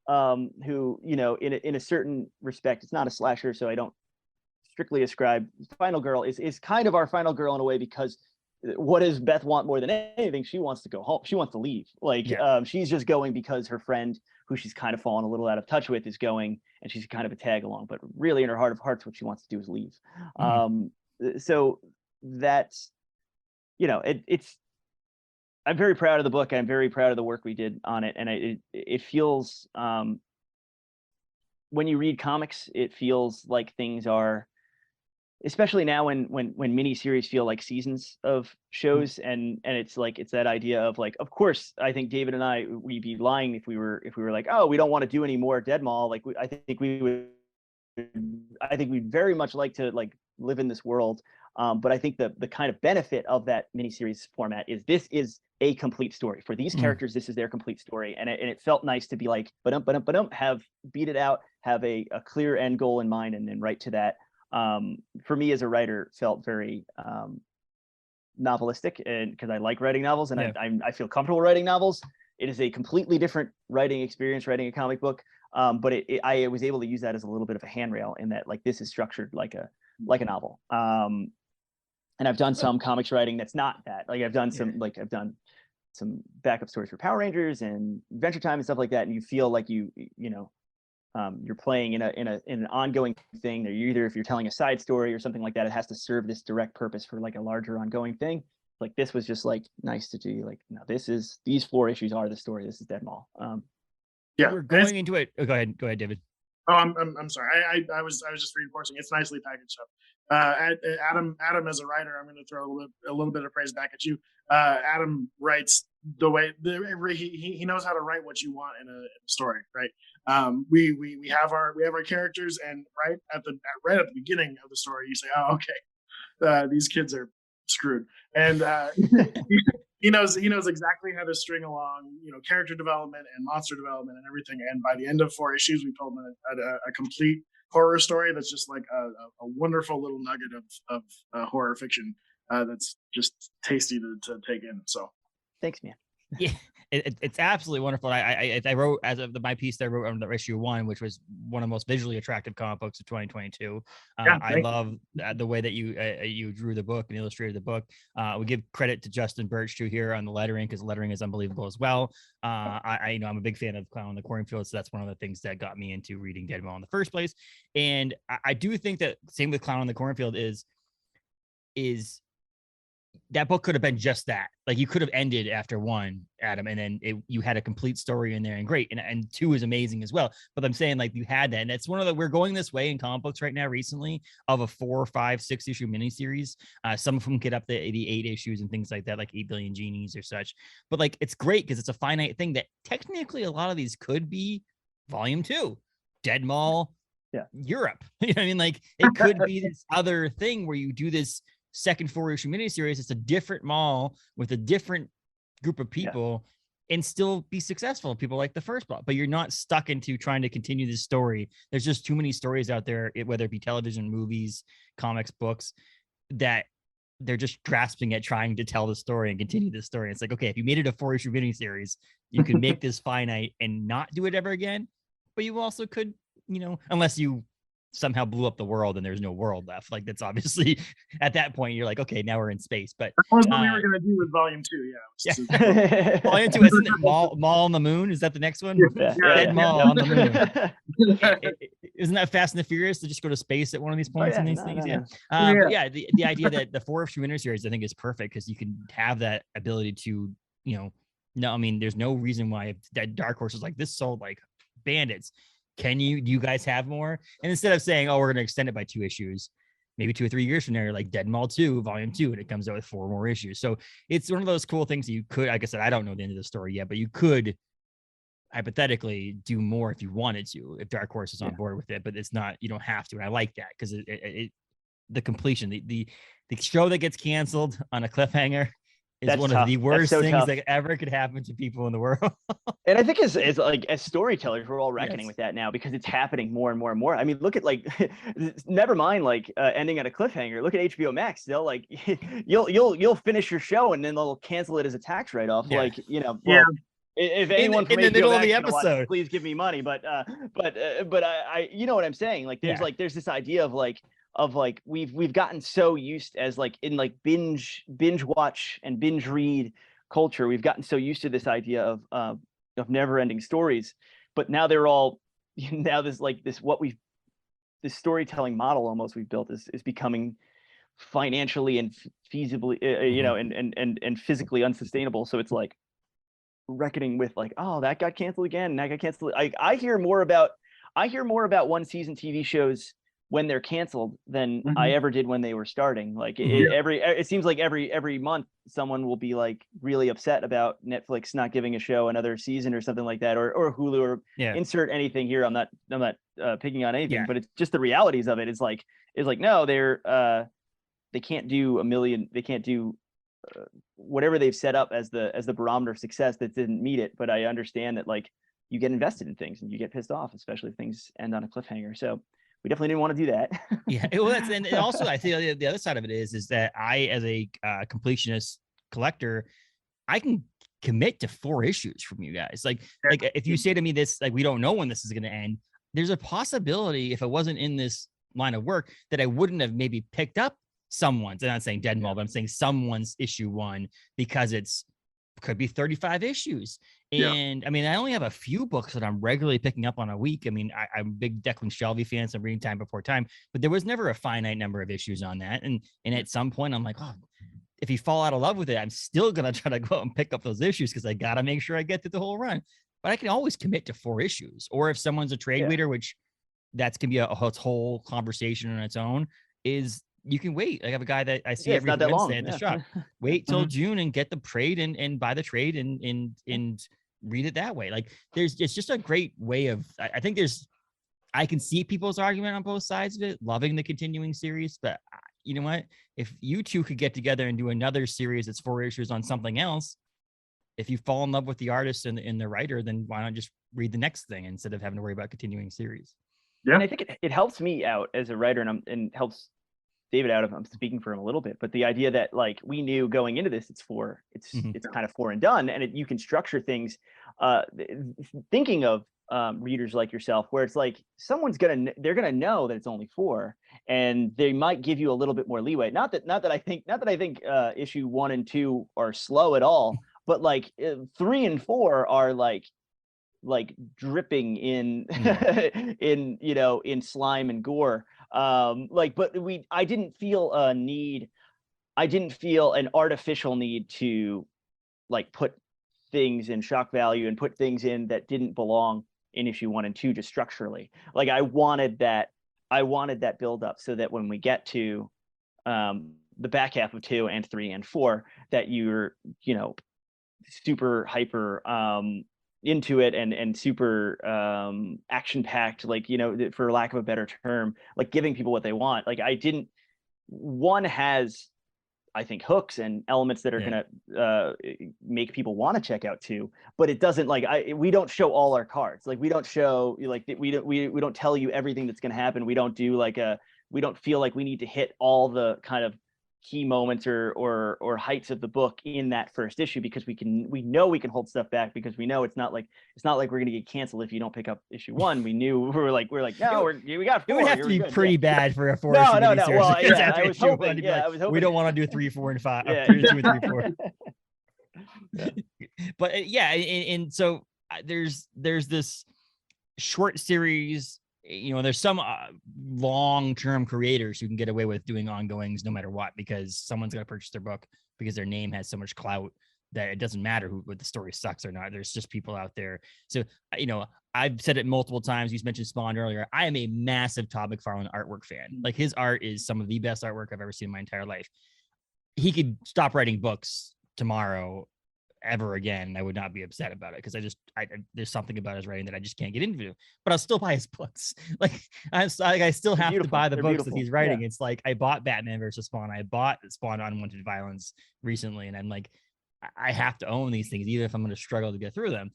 [SPEAKER 3] who, in a certain respect, it's not a slasher, so I don't strictly ascribe final girl is kind of our final girl in a way, because what does Beth want more than anything? She wants to go home. She wants to leave. Like, she's just going because her friend, who she's kind of fallen a little out of touch with, is going, and she's kind of a tag along, but really in her heart of hearts, what she wants to do is leave. So that's, it's, I'm very proud of the book. I'm very proud of the work we did on it. And it feels, when you read comics, it feels like things are, especially now when miniseries feel like seasons of shows, and it's like, it's that idea of like, of course, I think David and I, we'd be lying if we were like, oh, we don't want to do any more Dead Mall. Like, I think we'd very much like to like live in this world. But I think the kind of benefit of that miniseries format is this is a complete story for these characters. This is their complete story, and it felt nice to be like, have beat it out, have a clear end goal in mind, and then right to that. For me as a writer, felt very novelistic, and because I like writing novels, and I feel comfortable writing novels. It is a completely different writing experience, writing a comic book. But I was able to use that as a little bit of a handrail, in that like this is structured like a novel. And I've done some comics writing that's not that. Like I've done some backup stories for Power Rangers and Adventure Time and stuff like that, and you feel like you're playing in an ongoing thing. That either if you're telling a side story or something like that, it has to serve this direct purpose for like a larger ongoing thing. Like this was just like nice to do. Like, no, these 4 issues are the story. This is Dead Mall.
[SPEAKER 1] We're going into it. Oh, go ahead, David.
[SPEAKER 2] Oh, I'm sorry. I was just reinforcing. It's nicely packaged up. Adam, as a writer, I'm going to throw a little bit of praise back at you. Adam writes the way he knows how to write what you want in a story, right? We have our characters, and right at the beginning of the story, you say, oh, okay, these kids are screwed, and he knows exactly how to string along, character development and monster development and everything. And by the end of 4 issues, we told them a complete horror story that's just like a wonderful little nugget of horror fiction that's just tasty to take in. So
[SPEAKER 3] thanks, man.
[SPEAKER 1] Yeah, it's absolutely wonderful. I wrote, as of my piece that I wrote on the issue 1, which was one of the most visually attractive comic books of 2022. I love the way that you drew the book and illustrated the book. We give credit to Justin Birch too here on the lettering, because the lettering is unbelievable as well. I'm a big fan of Clown on the Cornfield, so that's one of the things that got me into reading Dead Mall in the first place. And I do think that same with Clown on the Cornfield is that book could have been just that. Like you could have ended after 1, Adam, and then you had a complete story in there, and great. And 2 is amazing as well. But I'm saying like you had that, and that's one of we're going this way in comic books right now recently of a 4, 5, 6 issue miniseries. Some of them get up to the 8 issues and things like that, like 8 Billion Genies or such. But like it's great because it's a finite thing that technically a lot of these could be volume 2, Dead Mall, Europe. You know what I mean? Like it could be this other thing where you do this second 4-issue miniseries. It's a different mall with a different group of people and still be successful. People like the first book, but you're not stuck into trying to continue this story. There's just too many stories out there, whether it be television, movies, comics, books, that they're just grasping at trying to tell the story and continue the story. It's like, okay, if you made it a 4-issue miniseries, you can make this finite and not do it ever again, but you also could, unless you somehow blew up the world and there's no world left. Like that's obviously at that point you're like, okay, now we're in space. But
[SPEAKER 2] that was what we were gonna do with Volume 2.
[SPEAKER 1] Yeah. Volume 2, isn't it Mall on the Moon? Is that the next one? Dead Mall on the Moon. Isn't that Fast and the Furious to just go to space at one of these points in these things? But yeah, the idea that the 4-issue miniseries I think is perfect because you can have that ability to, no, I mean, there's no reason why that Dark Horse is like this sold like bandits. Do you guys have more? And instead of saying, oh, we're going to extend it by 2 issues, maybe 2 or 3 years from now, you're like Dead Mall 2, Volume 2, and it comes out with 4 more issues. So it's one of those cool things that you could, like I said, I don't know the end of the story yet, but you could hypothetically do more if you wanted to, if Dark Horse is on board with it, but it's not, you don't have to. And I like that because the completion, the show that gets canceled on a cliffhanger is one of the worst things that ever could happen to people in the world.
[SPEAKER 3] And I think as like as storytellers, we're all reckoning with that now because it's happening more and more and more. I mean, look at like, never mind like ending at a cliffhanger. Look at HBO Max. They'll like you'll finish your show and then they'll cancel it as a tax write-off. Yeah. Like if anyone from
[SPEAKER 1] in the middle of the
[SPEAKER 3] episode, watch, please give me money. But I you know what I'm saying? Like there's this idea of like we've gotten so used as like in like binge watch and binge read culture, we've gotten so used to this idea of never ending stories, but now they're all this storytelling model almost we've built is becoming financially and feasibly and physically unsustainable. So it's like reckoning with like, oh, that got canceled again, and that got canceled. I hear more about one season TV shows when they're canceled than I ever did when they were starting. Like it seems like every month someone will be like really upset about Netflix not giving a show another season or something like that, or Hulu, or insert anything here. I'm not picking on anything, but it's just the realities of it. It's like no, they can't do they can't do whatever they've set up as the barometer of success that didn't meet it. But I understand that like you get invested in things and you get pissed off, especially if things end on a cliffhanger. So we definitely didn't want to do that.
[SPEAKER 1] Well, and also I think the other side of it is that I, as a completionist collector, I can commit to 4 issues from you guys. Like if you say to me this, like, we don't know when this is going to end, there's a possibility if it wasn't in this line of work that I wouldn't have maybe picked up someone's, I'm not saying Dead Mall, but I'm saying someone's issue 1 because could be 35 issues. And I mean, I only have a few books that I'm regularly picking up on a week. I mean, I'm a big Declan Shelby fan, so I'm reading Time Before Time, but there was never a finite number of issues on that. And at some point I'm like, oh, if you fall out of love with it, I'm still going to try to go out and pick up those issues because I got to make sure I get through the whole run. But I can always commit to 4 issues. Or if someone's a trade waiter, which that's can be a whole conversation on its own, is you can wait. I have a guy that I see every Wednesday at the shop. Wait till June and get the trade and buy the trade and read it that way. Like it's just a great way of, I think I can see people's argument on both sides of it, loving the continuing series, but you know what? If you two could get together and do another series that's 4 issues on something else, if you fall in love with the artist and the writer, then why not just read the next thing instead of having to worry about continuing series?
[SPEAKER 3] Yeah. And I think it helps me out as a writer and helps David out if I'm speaking for him a little bit, but the idea that like we knew going into this, it's kind of 4 and done, and you can structure things thinking of readers like yourself, where it's like they're gonna know that it's only 4, and they might give you a little bit more leeway. Not that I think issue 1 and 2 are slow at all, but like 3 and 4 are like dripping in in slime and gore. But I didn't feel an artificial need to like put things in shock value and put things in that didn't belong in issue 1 and 2 just structurally. Like I wanted that build up so that when we get to the back half of 2 and 3 and 4, that you're super hyper into it and super action packed, like for lack of a better term, like giving people what they want. Like one has, I think, hooks and elements that are gonna make people want to check out 2, but it doesn't we don't show all our cards. Like we don't show we don't tell you everything that's gonna happen. We don't do we don't feel like we need to hit all the kind of key moments or heights of the book in that first issue, because we know we can hold stuff back, because we know it's not like we're gonna get canceled if you don't pick up issue 1. We knew we're like no, we got 4.
[SPEAKER 1] It would have to be
[SPEAKER 3] good.
[SPEAKER 1] pretty bad for a 4
[SPEAKER 3] No,
[SPEAKER 1] issue
[SPEAKER 3] no.
[SPEAKER 1] miniseries.
[SPEAKER 3] Well,
[SPEAKER 1] Because
[SPEAKER 3] yeah,
[SPEAKER 1] after
[SPEAKER 3] I was
[SPEAKER 1] issue 1,
[SPEAKER 3] hoping.
[SPEAKER 1] you'd be
[SPEAKER 3] Yeah,
[SPEAKER 1] like,
[SPEAKER 3] I was hoping.
[SPEAKER 1] we don't want to do 3, 4, and 5.
[SPEAKER 3] Yeah.
[SPEAKER 1] 2 and 3, 4. But yeah, and so there's this short series. There's some long-term creators who can get away with doing ongoings no matter what, because someone's going to purchase their book because their name has so much clout that it doesn't matter what the story sucks or not. There's just people out there. So, I've said it multiple times. You mentioned Spawn earlier. I am a massive Todd McFarlane artwork fan. Like, his art is some of the best artwork I've ever seen in my entire life. He could stop writing books tomorrow ever again, and I would not be upset about it, because there's something about his writing that I just can't get into, but I'll still buy his books. Like, I still have to buy the books that he's writing. Yeah. It's like, I bought Batman versus Spawn. I bought Spawn Unwanted Violence recently, and I'm like, I have to own these things, even if I'm going to struggle to get through them.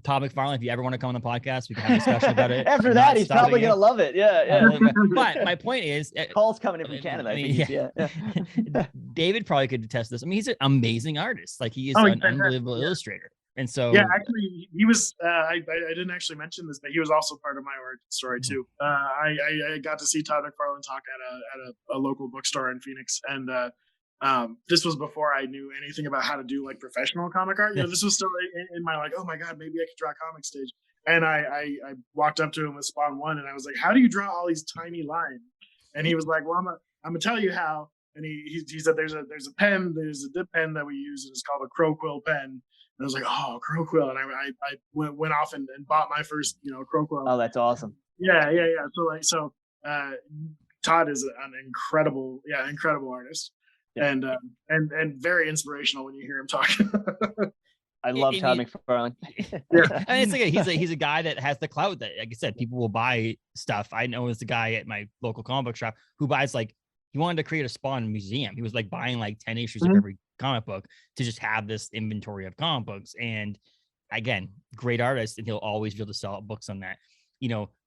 [SPEAKER 1] Todd McFarlane, if you ever want to come on the podcast, we can have a discussion about it.
[SPEAKER 3] After that, he's probably going to love it. Yeah.
[SPEAKER 1] But my point is,
[SPEAKER 3] calls coming in from Canada. I mean, yeah.
[SPEAKER 1] David probably could attest this. I mean, he's an amazing artist. Like, he is an unbelievable illustrator. And so,
[SPEAKER 2] yeah, actually, he was. I didn't actually mention this, but he was also part of my origin story too. I got to see Todd McFarlane talk at a local bookstore in Phoenix, and this was before I knew anything about how to do like professional comic art. This was still in my like, oh my god, maybe I could draw comic stage. And I walked up to him with Spawn 1, and I was like, how do you draw all these tiny lines? And he was like, well, I'm gonna tell you how. And he said, there's a pen, there's a dip pen that we use, and it's called a crow quill pen. And I was like, oh, crow quill. And I went off and bought my first, crow quill.
[SPEAKER 3] Oh, that's awesome.
[SPEAKER 2] Yeah. So Todd is an incredible artist. Yeah. And very inspirational when you hear him talk.
[SPEAKER 3] I love Todd McFarlane.
[SPEAKER 1] Yeah, I mean, it's like he's a guy that has the clout that, like I said, people will buy stuff. I know it's a guy at my local comic book shop who buys, like, he wanted to create a Spawn museum. He was like buying like 10 issues of every comic book to just have this inventory of comic books. And again, great artist, and he'll always be able to sell books on that.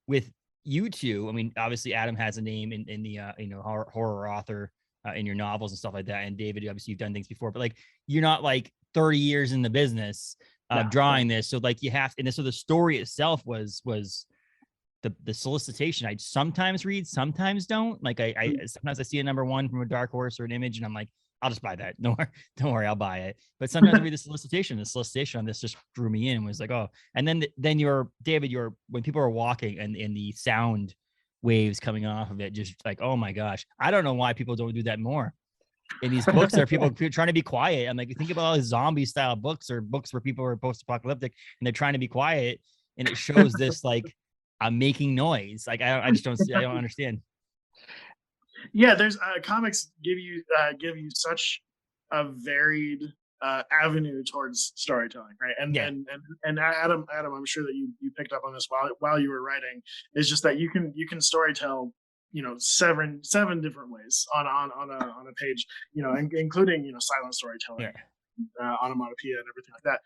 [SPEAKER 1] With you two, I mean, obviously Adam has a name in the horror author in your novels and stuff like that. And David, obviously you've done things before, but like, you're not like 30 years in the business drawing this. So like, you have, and so the story itself was the solicitation. I sometimes read, sometimes don't. Like, I sometimes I see a number 1 from a Dark Horse or an Image, and I'm like, I'll just buy that. Don't worry, I'll buy it. But sometimes I read the solicitation. The solicitation on this just drew me in and was like, oh. And then David, when people are walking and the sound waves coming off of it, just like, oh my gosh, I don't know why people don't do that more. In these books, there are people trying to be quiet. I'm like, think about all these zombie style books or books where people are post-apocalyptic and they're trying to be quiet, and it shows this like making noise. Like, I don't understand.
[SPEAKER 2] Yeah, there's comics give you such a varied avenue towards storytelling, right? And Adam, I'm sure that you picked up on this while you were writing, is just that you can storytell, 7 different ways on a page, including silent storytelling, onomatopoeia, and everything like that.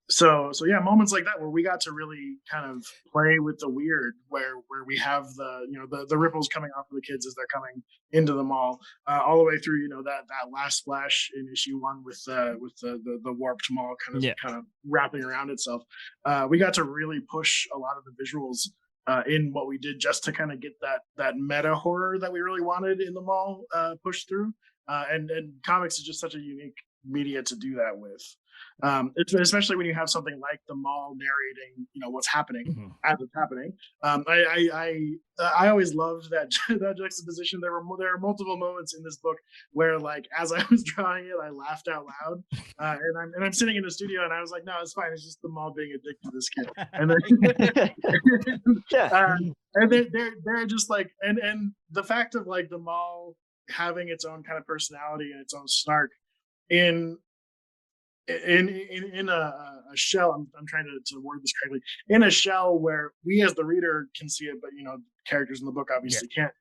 [SPEAKER 2] So yeah, moments like that where we got to really kind of play with the weird, where we have the ripples coming off of the kids as they're coming into the mall, all the way through that last flash in issue 1 with the warped mall kind of wrapping around itself. We got to really push a lot of the visuals in what we did, just to kind of get that meta horror that we really wanted in the mall pushed through. And comics is just such a unique media to do that with. Especially when you have something like the mall narrating, what's happening as it's happening. I always loved that juxtaposition. There are multiple moments in this book where, like, as I was drawing it, I laughed out loud, and I'm sitting in the studio, and I was like, no, it's fine. It's just the mall being a dick to this kid. And then, and they're just like, and the fact of like the mall having its own kind of personality and its own snark in a shell. I'm trying to word this correctly. In a shell where we as the reader can see it, but characters in the book obviously can't.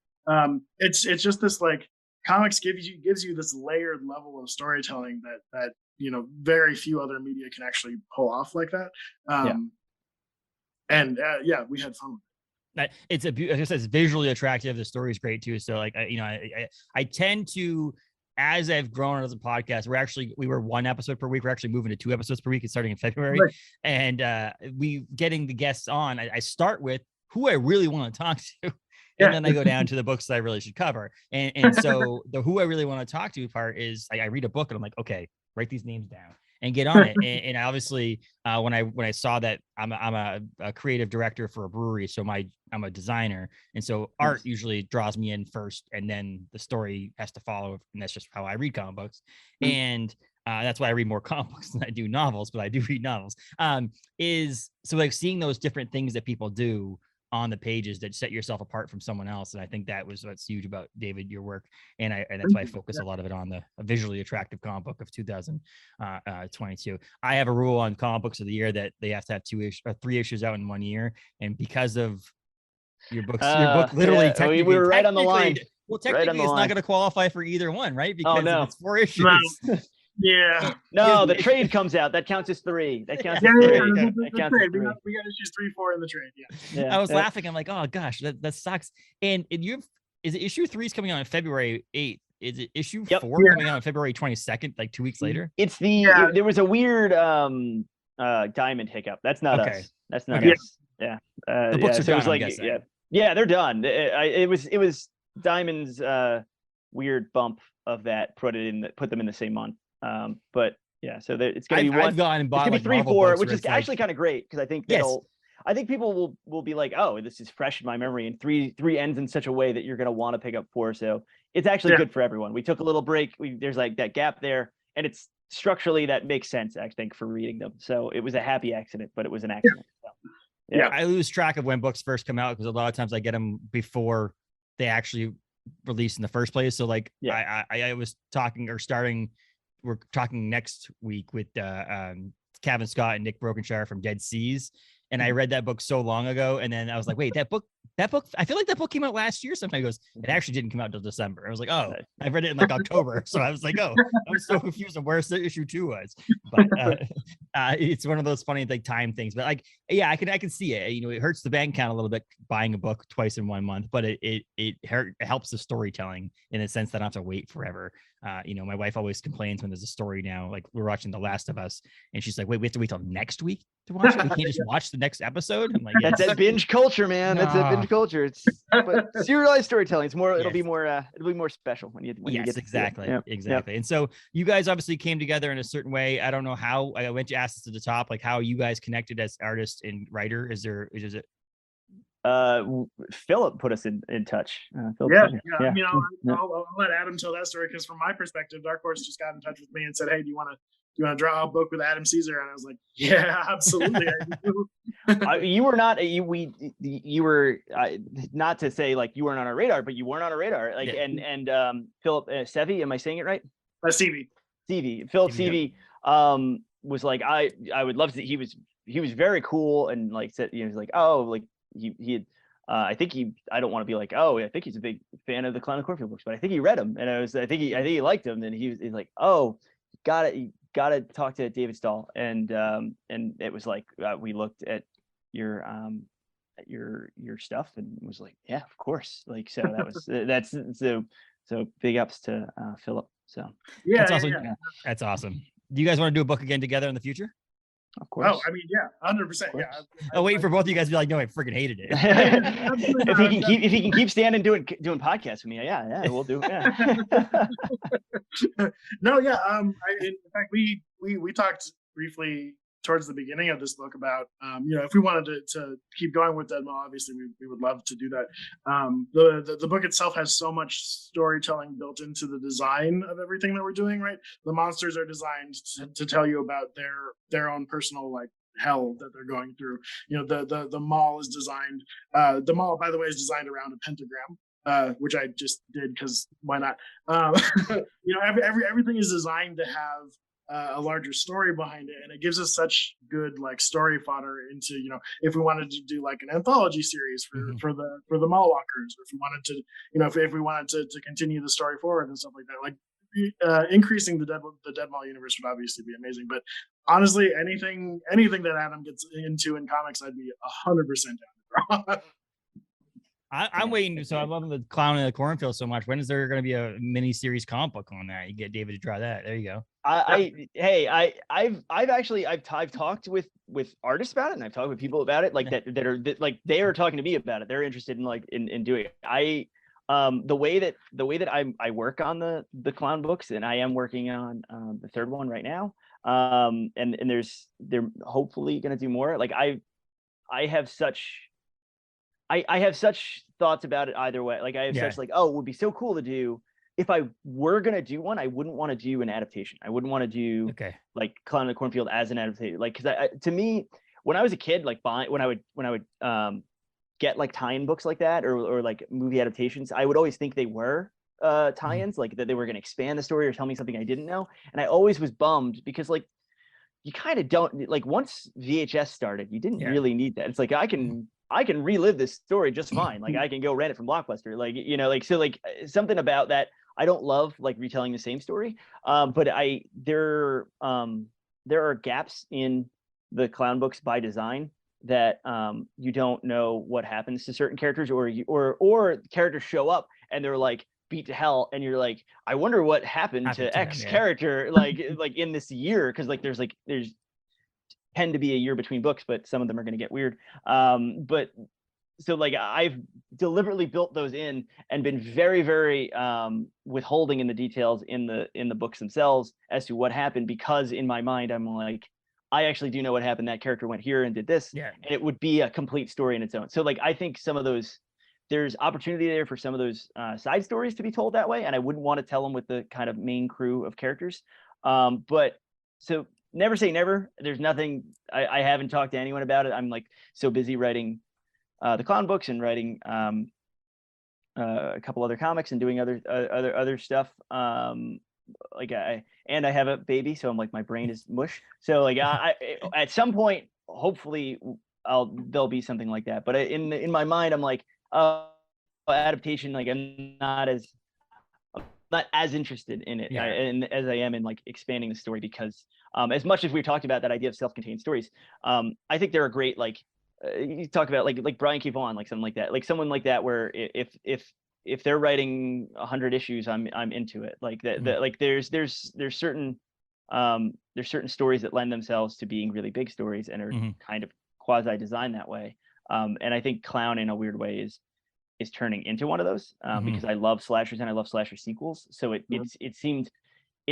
[SPEAKER 2] It's just this, like, comics gives you this layered level of storytelling that very few other media can actually pull off like that. And we had fun with it.
[SPEAKER 1] It's as I said, it's visually attractive. The story is great too. So like, I tend to, as I've grown as a podcast, we were 1 episode per week. We're actually moving to 2 episodes per week. It's starting in February.
[SPEAKER 2] Right.
[SPEAKER 1] And we getting the guests on. I start with who I really want to talk to. And then I go down to the books that I really should cover. And so the who I really want to talk to part is I read a book and I'm like, okay, write these names down and get on it. And obviously, when I saw that I'm a creative director for a brewery, so I'm a designer, and so art usually draws me in first, and then the story has to follow, and that's just how I read comic books. And that's why I read more comic books than I do novels, but I do read novels. Is so like seeing those different things that people do on the pages that set yourself apart from someone else. And I think that was what's huge about David, your work. And that's why I focus a lot of it on the visually attractive comic book of 2022. I have a rule on comic books of the year that they have to have 3 issues out in 1 year. And because of your book literally,
[SPEAKER 3] we were right on the line.
[SPEAKER 1] Well, technically it's not going to qualify for either one, right? Because it's 4 issues.
[SPEAKER 2] No. Yeah.
[SPEAKER 3] No, the trade comes out. That counts as 3. That counts as 3.
[SPEAKER 2] That counts as 3. We got issues 3, 4 in the trade.
[SPEAKER 1] Yeah. I was laughing. I'm like, oh gosh, that sucks. And is it issue 3 is coming out on February 8th? Is it issue 4 coming out on February 22nd, like 2 weeks later?
[SPEAKER 3] It's there was a weird diamond hiccup. That's not us. That's not us. Yeah.
[SPEAKER 1] The books are done,
[SPEAKER 3] like, yeah, they're done. It was Diamond's weird bump of that put them in the same month. But yeah, so it's gonna be one.
[SPEAKER 1] I've gone and bought
[SPEAKER 3] it's gonna be 3, 4, which is actually kind of great because I think I think people will be like, oh, this is fresh in my memory, and 3 ends in such a way that you're gonna want to pick up 4. So it's actually good for everyone. We took a little break. There's like that gap there, and it's structurally that makes sense, I think, for reading them. So it was a happy accident, but it was an accident. So,
[SPEAKER 1] I lose track of when books first come out because a lot of times I get them before they actually release in the first place. So like I was we're talking next week with Kevin Scott and Nick Brokenshire from Dead Seas. And I read that book so long ago. And then I was like, wait, that book, I feel like that book came out last year. Sometimes he goes, it actually didn't come out until December. I was like, oh, I read it in like October. So I was like, oh, I was so confused on where issue 2 was. But it's one of those funny like time things. But like, yeah, I can see it. It hurts the bank account a little bit buying a book twice in 1 month, but it helps the storytelling in a sense that I don't have to wait forever. My wife always complains when there's a story now, like we're watching The Last of Us, and she's like, wait, we have to wait till next week to watch it? We can't just watch the next episode? I'm like,
[SPEAKER 3] that's that binge culture, man. That's that binge culture. But serialized storytelling. It's more. It'll be more special when you get
[SPEAKER 1] exactly. Exactly. And so you guys obviously came together in a certain way. I don't know how. I went to ask this at the top, like how you guys connected as artist and writer. Is it?
[SPEAKER 3] Philip put us in touch.
[SPEAKER 2] I mean, I'll let Adam tell that story because from my perspective, Dark Horse just got in touch with me and said, hey, do you want to draw a book with Adam Cesare? And I was like, yeah, absolutely.
[SPEAKER 3] You were not you were not to say like you weren't on our radar, but you weren't on our radar. Like and Philip Sevi, am I saying it right?
[SPEAKER 2] Stevie.
[SPEAKER 3] Philip Sevi was like, I would love to. He was very cool and like said, he was like, oh, like he had I don't want to be like, oh, I think he's a big fan of the Clown and Cornfield books, but I think he read them, and I think he liked them, and he's like, oh, you gotta talk to David Stoll, and it was like we looked at your stuff and was like, yeah, of course, like, so that was so big ups to Philip. So
[SPEAKER 1] that's awesome. Do you guys want to do a book again together in the future?
[SPEAKER 3] Of course.
[SPEAKER 2] Oh, I mean, yeah, 100%. Yeah.
[SPEAKER 1] I'm waiting for both of you guys to be like, no, I freaking hated it.
[SPEAKER 3] if he can keep standing doing podcasts with me, yeah, we'll do. Yeah.
[SPEAKER 2] No, yeah. In fact, we talked briefly towards the beginning of this book about if we wanted to keep going with Dead Mall, obviously we would love to do that. The book itself has so much storytelling built into the design of everything that we're doing, right? The monsters are designed to tell you about their own personal like hell that they're going through. The mall is designed, the mall, by the way, is designed around a pentagram, which I just did because why not? Everything is designed to have a larger story behind it, and it gives us such good like story fodder into if we wanted to do like an anthology series for the mall walkers, or if we wanted to if we wanted to continue the story forward and stuff like that, like increasing the Dead Mall universe would obviously be amazing. But honestly, anything that Adam gets into in comics, I'd be 100% down to draw.
[SPEAKER 1] I'm waiting. So I'm loving the Clown in the Cornfield so much. When is there going to be a mini series comic book on that? You get David to draw that. There you go.
[SPEAKER 3] I've talked with artists about it, and I've talked with people about it, like that they are talking to me about it. They're interested in in doing it. The way that I work on the clown books, and I am working on the third one right now. And they're hopefully going to do more. Like I have such thoughts about it either way. Like I have such it would be so cool to do. If I were gonna do one, I wouldn't want to do an adaptation. I wouldn't want to do like Clown in the Cornfield as an adaptation. Like, because to me, when I was a kid, like when I would get like tie-in books like that, or like movie adaptations, I would always think they were tie-ins, like that they were going to expand the story or tell me something I didn't know. And I always was bummed because like you kind of don't, like, once VHS started, you didn't really need that. It's like I can relive this story just fine. Like I can go rent it from Blockbuster. Like, like, so like something about that. I don't love like retelling the same story. But there are gaps in the clown books by design that you don't know what happens to certain characters, or characters show up and they're like beat to hell, and you're like, I wonder what happened to X character like in this year, because like there's tend to be a year between books, but some of them are going to get weird. But so like I've deliberately built those in and been very, very withholding in the details in the books themselves as to what happened, because in my mind I'm like, I actually do know what happened. That character went here and did this, and it would be a complete story in its own. So like I think some of those, there's opportunity there for some of those side stories to be told that way, and I wouldn't want to tell them with the kind of main crew of characters. But so never say never. There's nothing. I haven't talked to anyone about it. I'm like so busy writing the clown books and writing a couple other comics and doing other stuff. Like I have a baby, so I'm like, my brain is mush. So like I at some point, hopefully there'll be something like that. But in my mind, I'm like, adaptation, like I'm not as interested in it and as I am in like expanding the story, because as much as we've talked about that idea of self-contained stories, I think there are great, like you talk about like Brian K. Vaughan, like something like that, like someone like that, where if they're writing 100 issues, I'm into it. Like that, like there's certain stories that lend themselves to being really big stories and are kind of quasi designed that way. And I think Clown in a weird way is turning into one of those, because I love slashers and I love slasher sequels. So it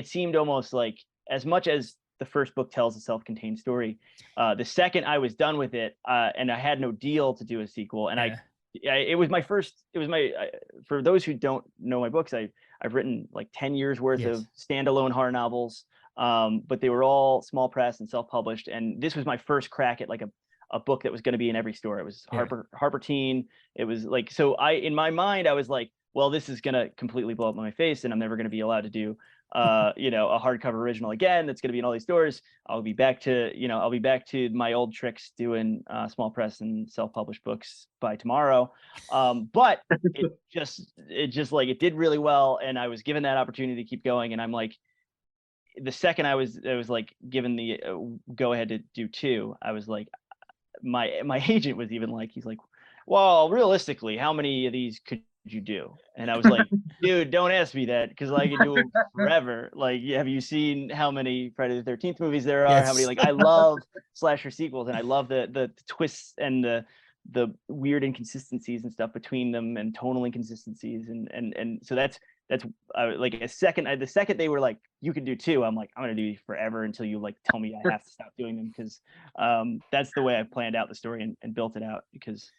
[SPEAKER 3] seemed almost like, as much as the first book tells a self-contained story, the second I was done with it, and I had no deal to do a sequel, and it was my for those who don't know my books, I've written like 10 years worth of standalone horror novels, but they were all small press and self-published, and this was my first crack at like a book that was going to be in every store. It was Harper Teen. It was like, so in my mind, I was like, well, this is going to completely blow up in my face, and I'm never going to be allowed to do, a hardcover original again. That's going to be in all these stores. I'll be back to my old tricks doing small press and self-published books by tomorrow. But it did really well, and I was given that opportunity to keep going. And I'm like, the second I was like given the go ahead to do 2, I was like, my agent was even like, he's like, well, realistically, how many of these could you do? And I was like, dude, don't ask me that, because I could do them forever. Like, have you seen how many Friday the 13th movies there are? How many, like, I love slasher sequels, and I love the twists and the weird inconsistencies and stuff between them, and tonal inconsistencies, and so that's like the second they were like, you can do 2, I'm like, I'm gonna do these forever until you like tell me I have to stop doing them, because that's the way I planned out the story and built it out, because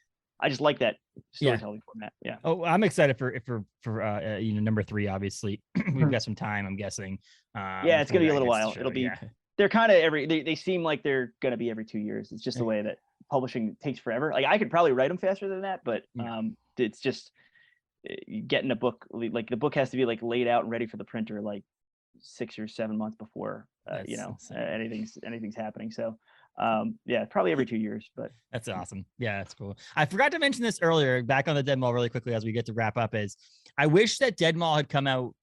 [SPEAKER 3] I just like that storytelling format. Yeah.
[SPEAKER 1] Oh, I'm excited for number 3. Obviously, we've got some time, I'm guessing.
[SPEAKER 3] It's gonna be a little while. It'll be. They're kind of they seem like they're gonna be every 2 years. It's just the way that publishing takes forever. Like I could probably write them faster than that, but it's just getting a book, like the book has to be like laid out and ready for the printer like 6 or 7 months before anything's happening. So probably every 2 years. But
[SPEAKER 1] that's awesome. Yeah, that's cool. I forgot to mention this earlier, back on the Dead Mall really quickly as we get to wrap up, is I wish that Dead Mall had come out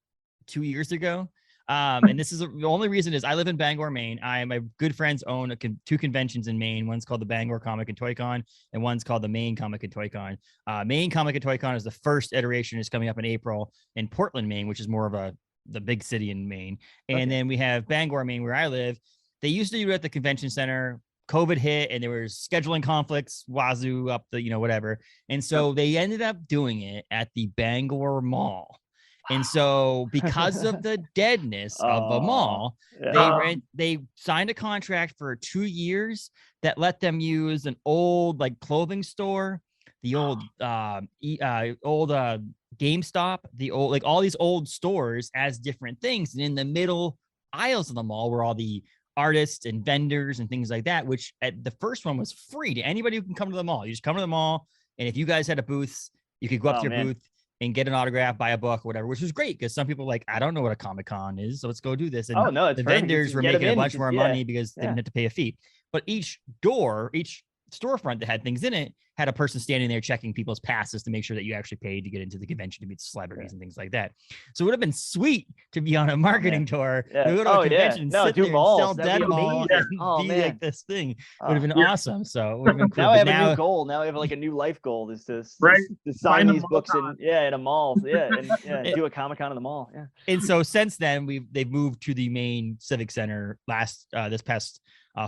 [SPEAKER 1] 2 years ago. And this is the only reason is I live in Bangor, Maine. My good friends own two conventions in Maine. One's called the Bangor Comic and Toy Con, and one's called the Maine Comic and Toy Con. Maine Comic and Toy Con is the first iteration, is coming up in April in Portland, Maine, which is more of the big city in Maine. And then we have Bangor, Maine, where I live. They used to do it at the convention center. COVID hit and there were scheduling conflicts, wazoo up the, whatever. And so they ended up doing it at the Bangor Mall. And so because of the deadness of the mall, they signed a contract for 2 years that let them use an old clothing store, the old GameStop, the old all these old stores as different things. And in the middle aisles of the mall were all the artists and vendors and things like that, which at the first one was free to anybody who can come to the mall. You just come to the mall, and if you guys had a booth, you could go up to your booth and get an autograph, buy a book, or whatever, which was great because some people were like, I don't know what a Comic-Con is, so let's go do this. And the vendors were making a bunch more money because they didn't have to pay a fee. But each storefront that had things in it had a person standing there checking people's passes to make sure that you actually paid to get into the convention to meet celebrities and things like that. So it would have been sweet to be on a marketing tour, to go to a convention and sit there and sell dead mall and be like this thing. Would have been awesome. So it would have been cool.
[SPEAKER 3] Now I have a new goal. Now I have a new life goal is to sign these books in a mall. And do a Comic-Con in the mall. Yeah.
[SPEAKER 1] And so since then they've moved to the main Civic Center this past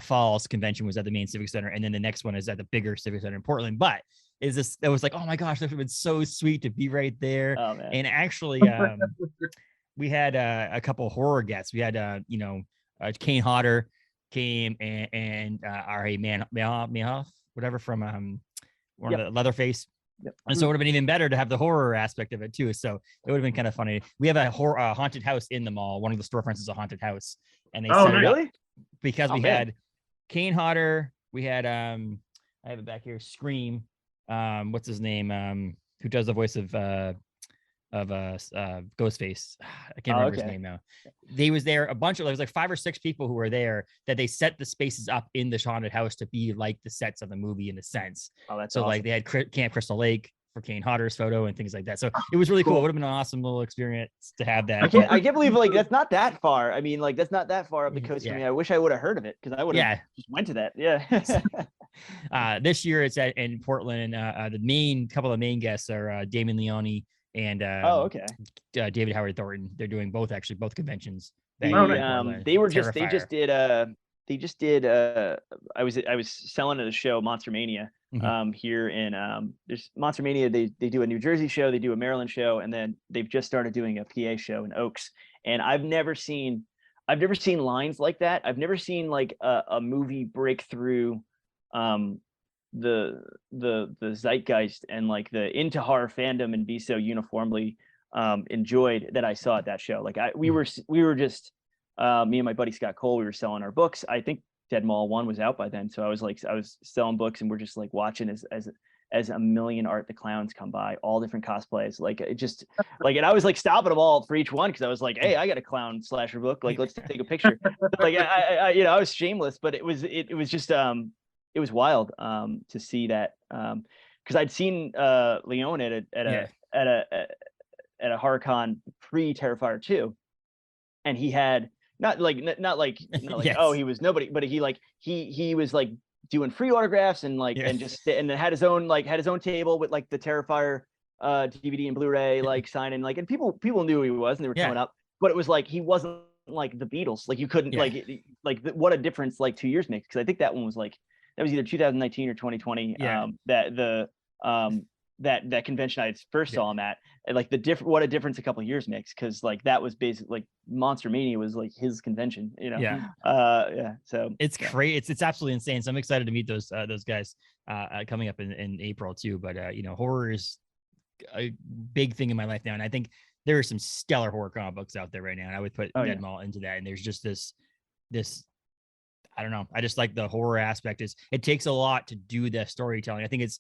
[SPEAKER 1] fall's convention was at the main Civic Center, and then the next one is at the bigger Civic Center in Portland. But it was like, oh my gosh, that would have been so sweet to be right there. And actually we had a couple of horror guests. We had Kane Hodder came and R.A. Manhoff, whatever, from one of the Leatherface. Yep. And so it would have been even better to have the horror aspect of it too. So it would have been kind of funny. We have a haunted house in the mall. One of the storefronts is a haunted house, and they set it up because we had Kane Hodder. We had I have it back here. Scream. What's his name? Who does the voice of Ghostface? I can't remember his name now. They was there. There was like 5 or 6 people who were there that they set the spaces up in the haunted house to be like the sets of the movie in a sense.
[SPEAKER 3] Oh, that's
[SPEAKER 1] so
[SPEAKER 3] awesome.
[SPEAKER 1] They had Camp Crystal Lake for Kane Hodder's photo and things like that. So it was really cool. It would have been an awesome little experience to have that.
[SPEAKER 3] I can't believe that's not that far. I mean, that's not that far up the coast for me. I wish I would have heard of it because I would have just went to that. Yeah.
[SPEAKER 1] This year it's in Portland. The couple of main guests are Damon Leone and David Howard Thornton. They're doing both conventions.
[SPEAKER 3] They just did I was selling at a show, Monster Mania, here in there's Monster Mania. They do a New Jersey show, they do a Maryland show, and then they've just started doing a PA show in Oaks. And I've never seen lines like that. I've never seen a movie break through the zeitgeist and the into horror fandom and be so uniformly enjoyed that I saw at that show. We were just me and my buddy Scott Cole, we were selling our books. I think Dead Mall 1 was out by then, so I was selling books, and we're just watching as a million Art the Clowns come by, all different cosplays. And I was stopping them all for each one because I was like, hey, I got a clown slasher book. Let's take a picture. I was shameless, but it was just it was wild to see that because I'd seen Leone at a HorrorCon pre-Terrifier 2, and he had not
[SPEAKER 1] yes.
[SPEAKER 3] Oh, he was nobody, but he was doing free autographs and and had his own table with the Terrifier DVD and Blu-ray signing and people knew who he was and they were coming up, but it was he wasn't the Beatles. You couldn't what a difference 2 years makes, because I think that one was that was either 2019 or 2020 that convention I first saw him at, and what a difference a couple of years makes, because that was basically Monster Mania was his convention, so
[SPEAKER 1] it's great. It's absolutely insane. So I'm excited to meet those guys coming up in April too. But horror is a big thing in my life now, and I think there are some stellar horror comic books out there right now, and I would put Dead Mall into that. And there's just this I don't know, I just like the horror aspect. It takes a lot to do the storytelling. I think it's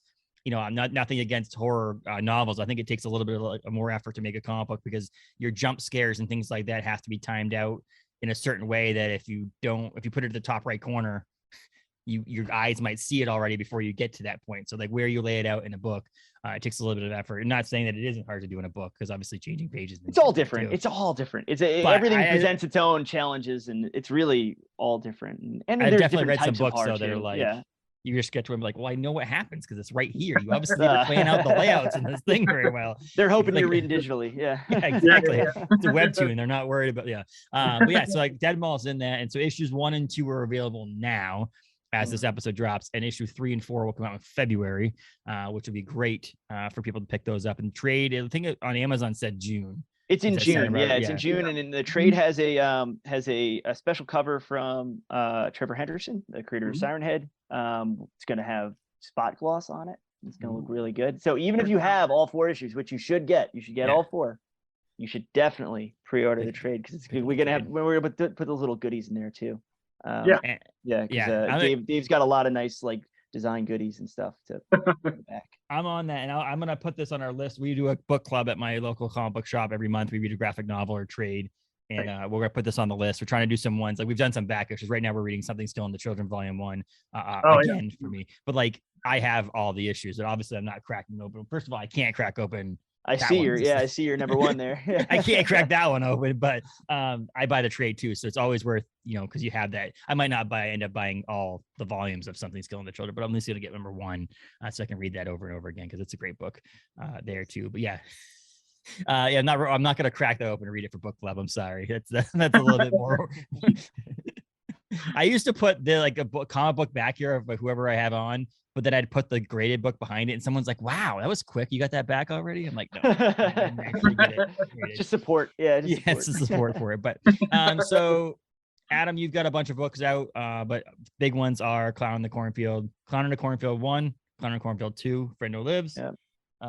[SPEAKER 1] I'm nothing against horror novels. I think it takes a little bit of more effort to make a comic book, because your jump scares and things like that have to be timed out in a certain way that if you put it at the top right corner, your eyes might see it already before you get to that point. So like where you lay it out in a book, it takes a little bit of effort. I'm not saying that it isn't hard to do in a book, because obviously changing pages.
[SPEAKER 3] It's all different. It's all different. Everything presents its own challenges, and it's really all different. And
[SPEAKER 1] I've
[SPEAKER 3] there's
[SPEAKER 1] definitely read some
[SPEAKER 3] different
[SPEAKER 1] books though that are like, you just get to them like, well, I know what happens because it's right here. You obviously never plan out the layouts in this thing very well.
[SPEAKER 3] They're hoping you're reading digitally. Yeah,
[SPEAKER 1] exactly. It's a webtoon. They're not worried about but yeah. So like Dead Mall's in that, and so issues 1 and 2 are available now as this episode drops, and issue 3 and 4 will come out in February, which would be great for people to pick those up and trade. I think on Amazon said June.
[SPEAKER 3] It's in June. It's in June, and in the trade has a special cover from Trevor Henderson, the creator of Siren Head. It's going to have spot gloss on it. It's going to look really good. So even if you have all 4 issues, which you should get all 4. You should definitely pre-order the trade, because we're going to put those little goodies in there too. Dave's got a lot of nice like design goodies and stuff to back.
[SPEAKER 1] I'm on that, and I'm gonna put this on our list. We do a book club at my local comic book shop every month. We read a graphic novel or trade, and we're gonna put this on the list. We're trying to do some ones, like we've done some back issues. Right now we're reading Something Still in the Children Volume 1 again for me, but like I have all the issues, and obviously I'm not cracking open. First of all, I can't crack open. I see
[SPEAKER 3] your number 1 there.
[SPEAKER 1] I can't crack that one open, but I buy the trade too, so it's always worth, because you have that. I might not end up buying all the volumes of Something Still in the Children, but I'm at least gonna get number 1, so I can read that over and over again, because it's a great book there too. But I'm not gonna crack that open and read it for book club. I'm sorry, that's a little bit more. I used to put a comic book back here of whoever I have on, but then I'd put the graded book behind it, and someone's like, "Wow, that was quick. You got that back already?" I'm like, "No, I didn't actually get it."
[SPEAKER 3] Just support.
[SPEAKER 1] It's a support for it. But so Adam, you've got a bunch of books out, but big ones are Clown in the Cornfield 1, Clown in the Cornfield 2, Friend Who Lives. Yeah.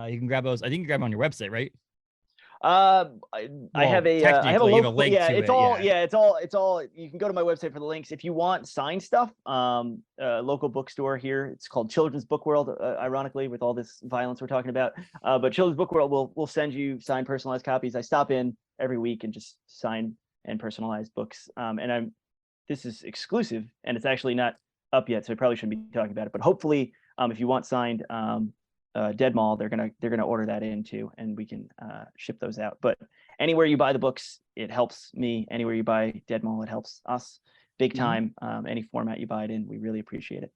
[SPEAKER 1] You can grab those. I think you can grab them on your website, right?
[SPEAKER 3] I have a local
[SPEAKER 1] link to
[SPEAKER 3] it's all you can go to my website for the links. If you want signed stuff, local bookstore here, it's called Children's Book World, ironically, with all this violence we're talking about, but Children's Book World will send you signed personalized copies. I stop in every week and just sign and personalize books, and this is exclusive, and it's actually not up yet, so I probably shouldn't be talking about it, but hopefully if you want signed Dead Mall, they're gonna order that in too, and we can ship those out. But anywhere you buy the books, it helps me. Anywhere you buy Dead Mall, it helps us big time. Any format you buy it in, we really appreciate it.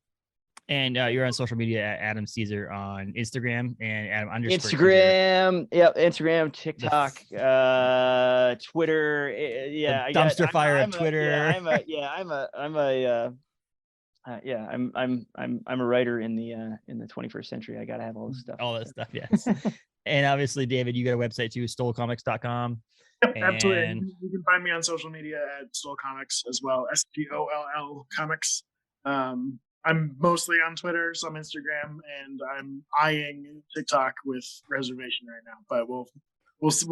[SPEAKER 1] And you're on social media at Adam Cesare on Instagram and Adam
[SPEAKER 3] Instagram, Instagram, TikTok, Twitter.
[SPEAKER 1] Dumpster fire of Twitter.
[SPEAKER 3] I'm a writer in the 21st century. I gotta have all this stuff.
[SPEAKER 1] All that stuff, yes. And obviously, David, you got a website too, stollcomics.com.
[SPEAKER 2] Absolutely. You can find me on social media at Stoll Comics as well, STOLL Comics. I'm mostly on Twitter, some Instagram, and I'm eyeing TikTok with reservation right now. But we'll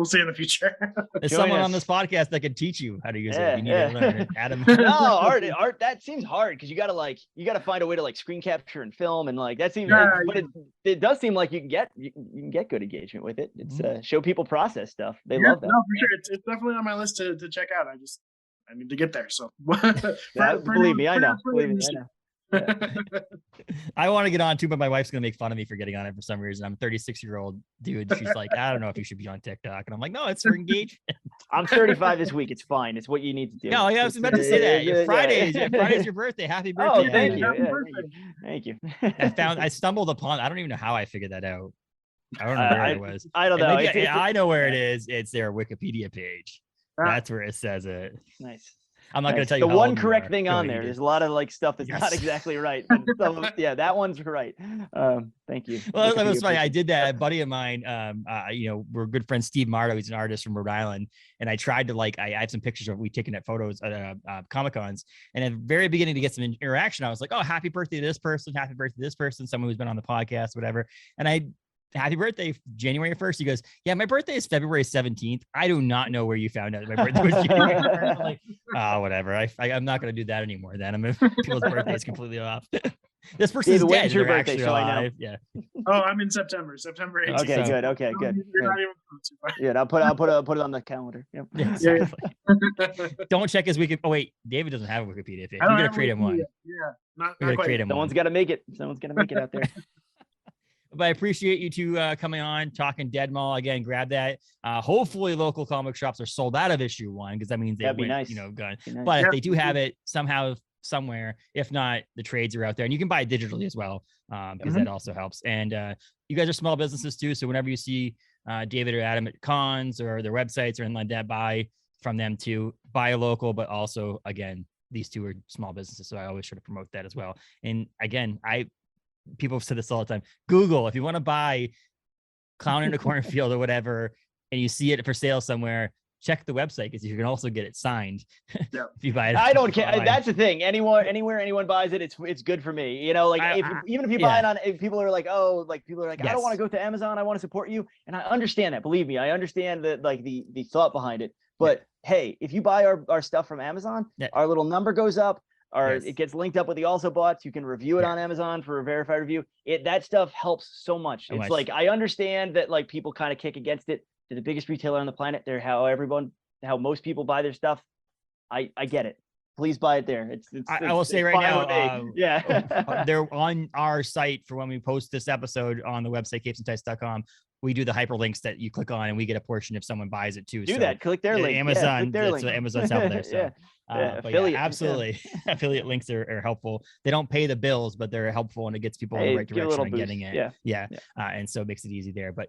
[SPEAKER 2] see in the future.
[SPEAKER 1] There's someone on this podcast that can teach you how to use it. You need to learn it, Adam.
[SPEAKER 3] No, art. That seems hard, because you gotta find a way to like screen capture and film, and like that seems. But it does seem like you can get good engagement with it. It's show people process stuff. They love that.
[SPEAKER 2] No, for sure. It's definitely on my list to check out. I need to get there. So
[SPEAKER 3] believe me, I know.
[SPEAKER 1] I want to get on too, but my wife's gonna make fun of me for getting on it for some reason. I'm a 36-year-old dude. She's like, I don't know if you should be on TikTok, and I'm like, no, it's for engagement.
[SPEAKER 3] I'm 35 this week. It's fine. It's what you need to do.
[SPEAKER 1] No, I was about to say that. Friday's your birthday. Happy birthday!
[SPEAKER 3] Oh, thank you.
[SPEAKER 1] I stumbled upon. I don't even know how I figured that out. I don't know where it was.
[SPEAKER 3] I don't know.
[SPEAKER 1] I know where it is. It's their Wikipedia page. That's where it says it.
[SPEAKER 3] Nice.
[SPEAKER 1] I'm not going to tell you
[SPEAKER 3] the one correct thing on there. There's a lot of like stuff that's not exactly right. But that one's right. Thank you.
[SPEAKER 1] Well, that was funny. I did that. A buddy of mine, we're good friends. Steve Marto, he's an artist from Rhode Island, and I tried to I have some pictures of we taking at photos at Comic Cons, and at the very beginning to get some interaction, I was like, oh, happy birthday to this person, happy birthday to this person, someone who's been on the podcast, whatever, and happy birthday, January 1st. He goes, yeah, my birthday is February 17th. I do not know where you found out my birthday was January 1st. I'm like, whatever. I'm not going to do that anymore then. I'm people's birthday is completely off. This person's dead.
[SPEAKER 3] When's your birthday? So I know.
[SPEAKER 2] Yeah. Oh, I'm in September 18th.
[SPEAKER 3] Okay, good. Okay, good.
[SPEAKER 2] You're not even too far.
[SPEAKER 3] Yeah, I'll put it on the calendar. Yep.
[SPEAKER 1] Yeah, exactly. Don't check his Wikipedia. Oh wait, David doesn't have a Wikipedia page. You gotta create him one.
[SPEAKER 2] Yeah. Not
[SPEAKER 1] We gotta
[SPEAKER 2] quite.
[SPEAKER 1] create him
[SPEAKER 3] Someone's
[SPEAKER 1] one.
[SPEAKER 3] got to make it. Someone's got to make it out there.
[SPEAKER 1] But I appreciate you two coming on, talking Dead Mall again. Grab that. Hopefully, local comic shops are sold out of issue 1 because that means they
[SPEAKER 3] That'd be
[SPEAKER 1] went,
[SPEAKER 3] nice.
[SPEAKER 1] you know, gone.
[SPEAKER 3] Be nice.
[SPEAKER 1] But if
[SPEAKER 2] Yeah.
[SPEAKER 1] they do have it somehow, somewhere, if not, the trades are out there, and you can buy it digitally as well, because that also helps. And you guys are small businesses too, so whenever you see David or Adam at cons or their websites or anything like that, buy from them too. Buy a local, but also again, these two are small businesses, so I always try to promote that as well. And again, people have said this all the time. Google, if you want to buy Clown in a Cornfield or whatever, and you see it for sale somewhere, check the website because you can also get it signed.
[SPEAKER 2] Yeah.
[SPEAKER 1] If you buy it.
[SPEAKER 3] I don't care.
[SPEAKER 1] online.
[SPEAKER 3] That's the thing. Anywhere anyone buys it, it's good for me. You know, like even if you buy it on, if people are like, oh, like people are like, I don't want to go to Amazon. I want to support you, and I understand that. Believe me, I understand that, like the thought behind it. But hey, if you buy our stuff from Amazon, our little number goes up. Or it gets linked up with the Also Bots. You can review it on Amazon for a verified review. That stuff helps so much. It's like, I understand that like people kind of kick against it. They're the biggest retailer on the planet. They're how most people buy their stuff. I get it. Please buy it there.
[SPEAKER 1] I will say right now, they're on our site for when we post this episode on the website, capesandtights.com. We do the hyperlinks that you click on and we get a portion if someone buys it too.
[SPEAKER 3] Do that. Click their link.
[SPEAKER 1] Amazon.
[SPEAKER 3] Click their
[SPEAKER 1] that's
[SPEAKER 3] link.
[SPEAKER 1] what Amazon's helping there. So.
[SPEAKER 3] Affiliate.
[SPEAKER 1] Absolutely. Affiliate links are helpful. They don't pay the bills, but they're helpful and it gets people in the right direction on getting it. And so it makes it easy there. But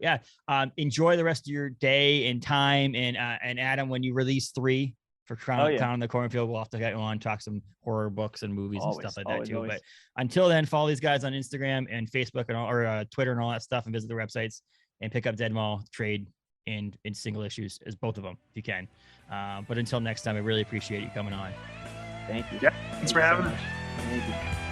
[SPEAKER 1] enjoy the rest of your day and time. And Adam, when you release 3 for Clown in the Cornfield, we'll have to get you on, talk some horror books and movies and stuff like that too. But until then, follow these guys on Instagram and Facebook and or Twitter and all that stuff, and visit their websites and pick up Dead Mall trade in single issues as both of them if you can. But until next time, I really appreciate you coming on.
[SPEAKER 3] Thank you.
[SPEAKER 2] Yeah, thanks for having us.
[SPEAKER 3] Thank you.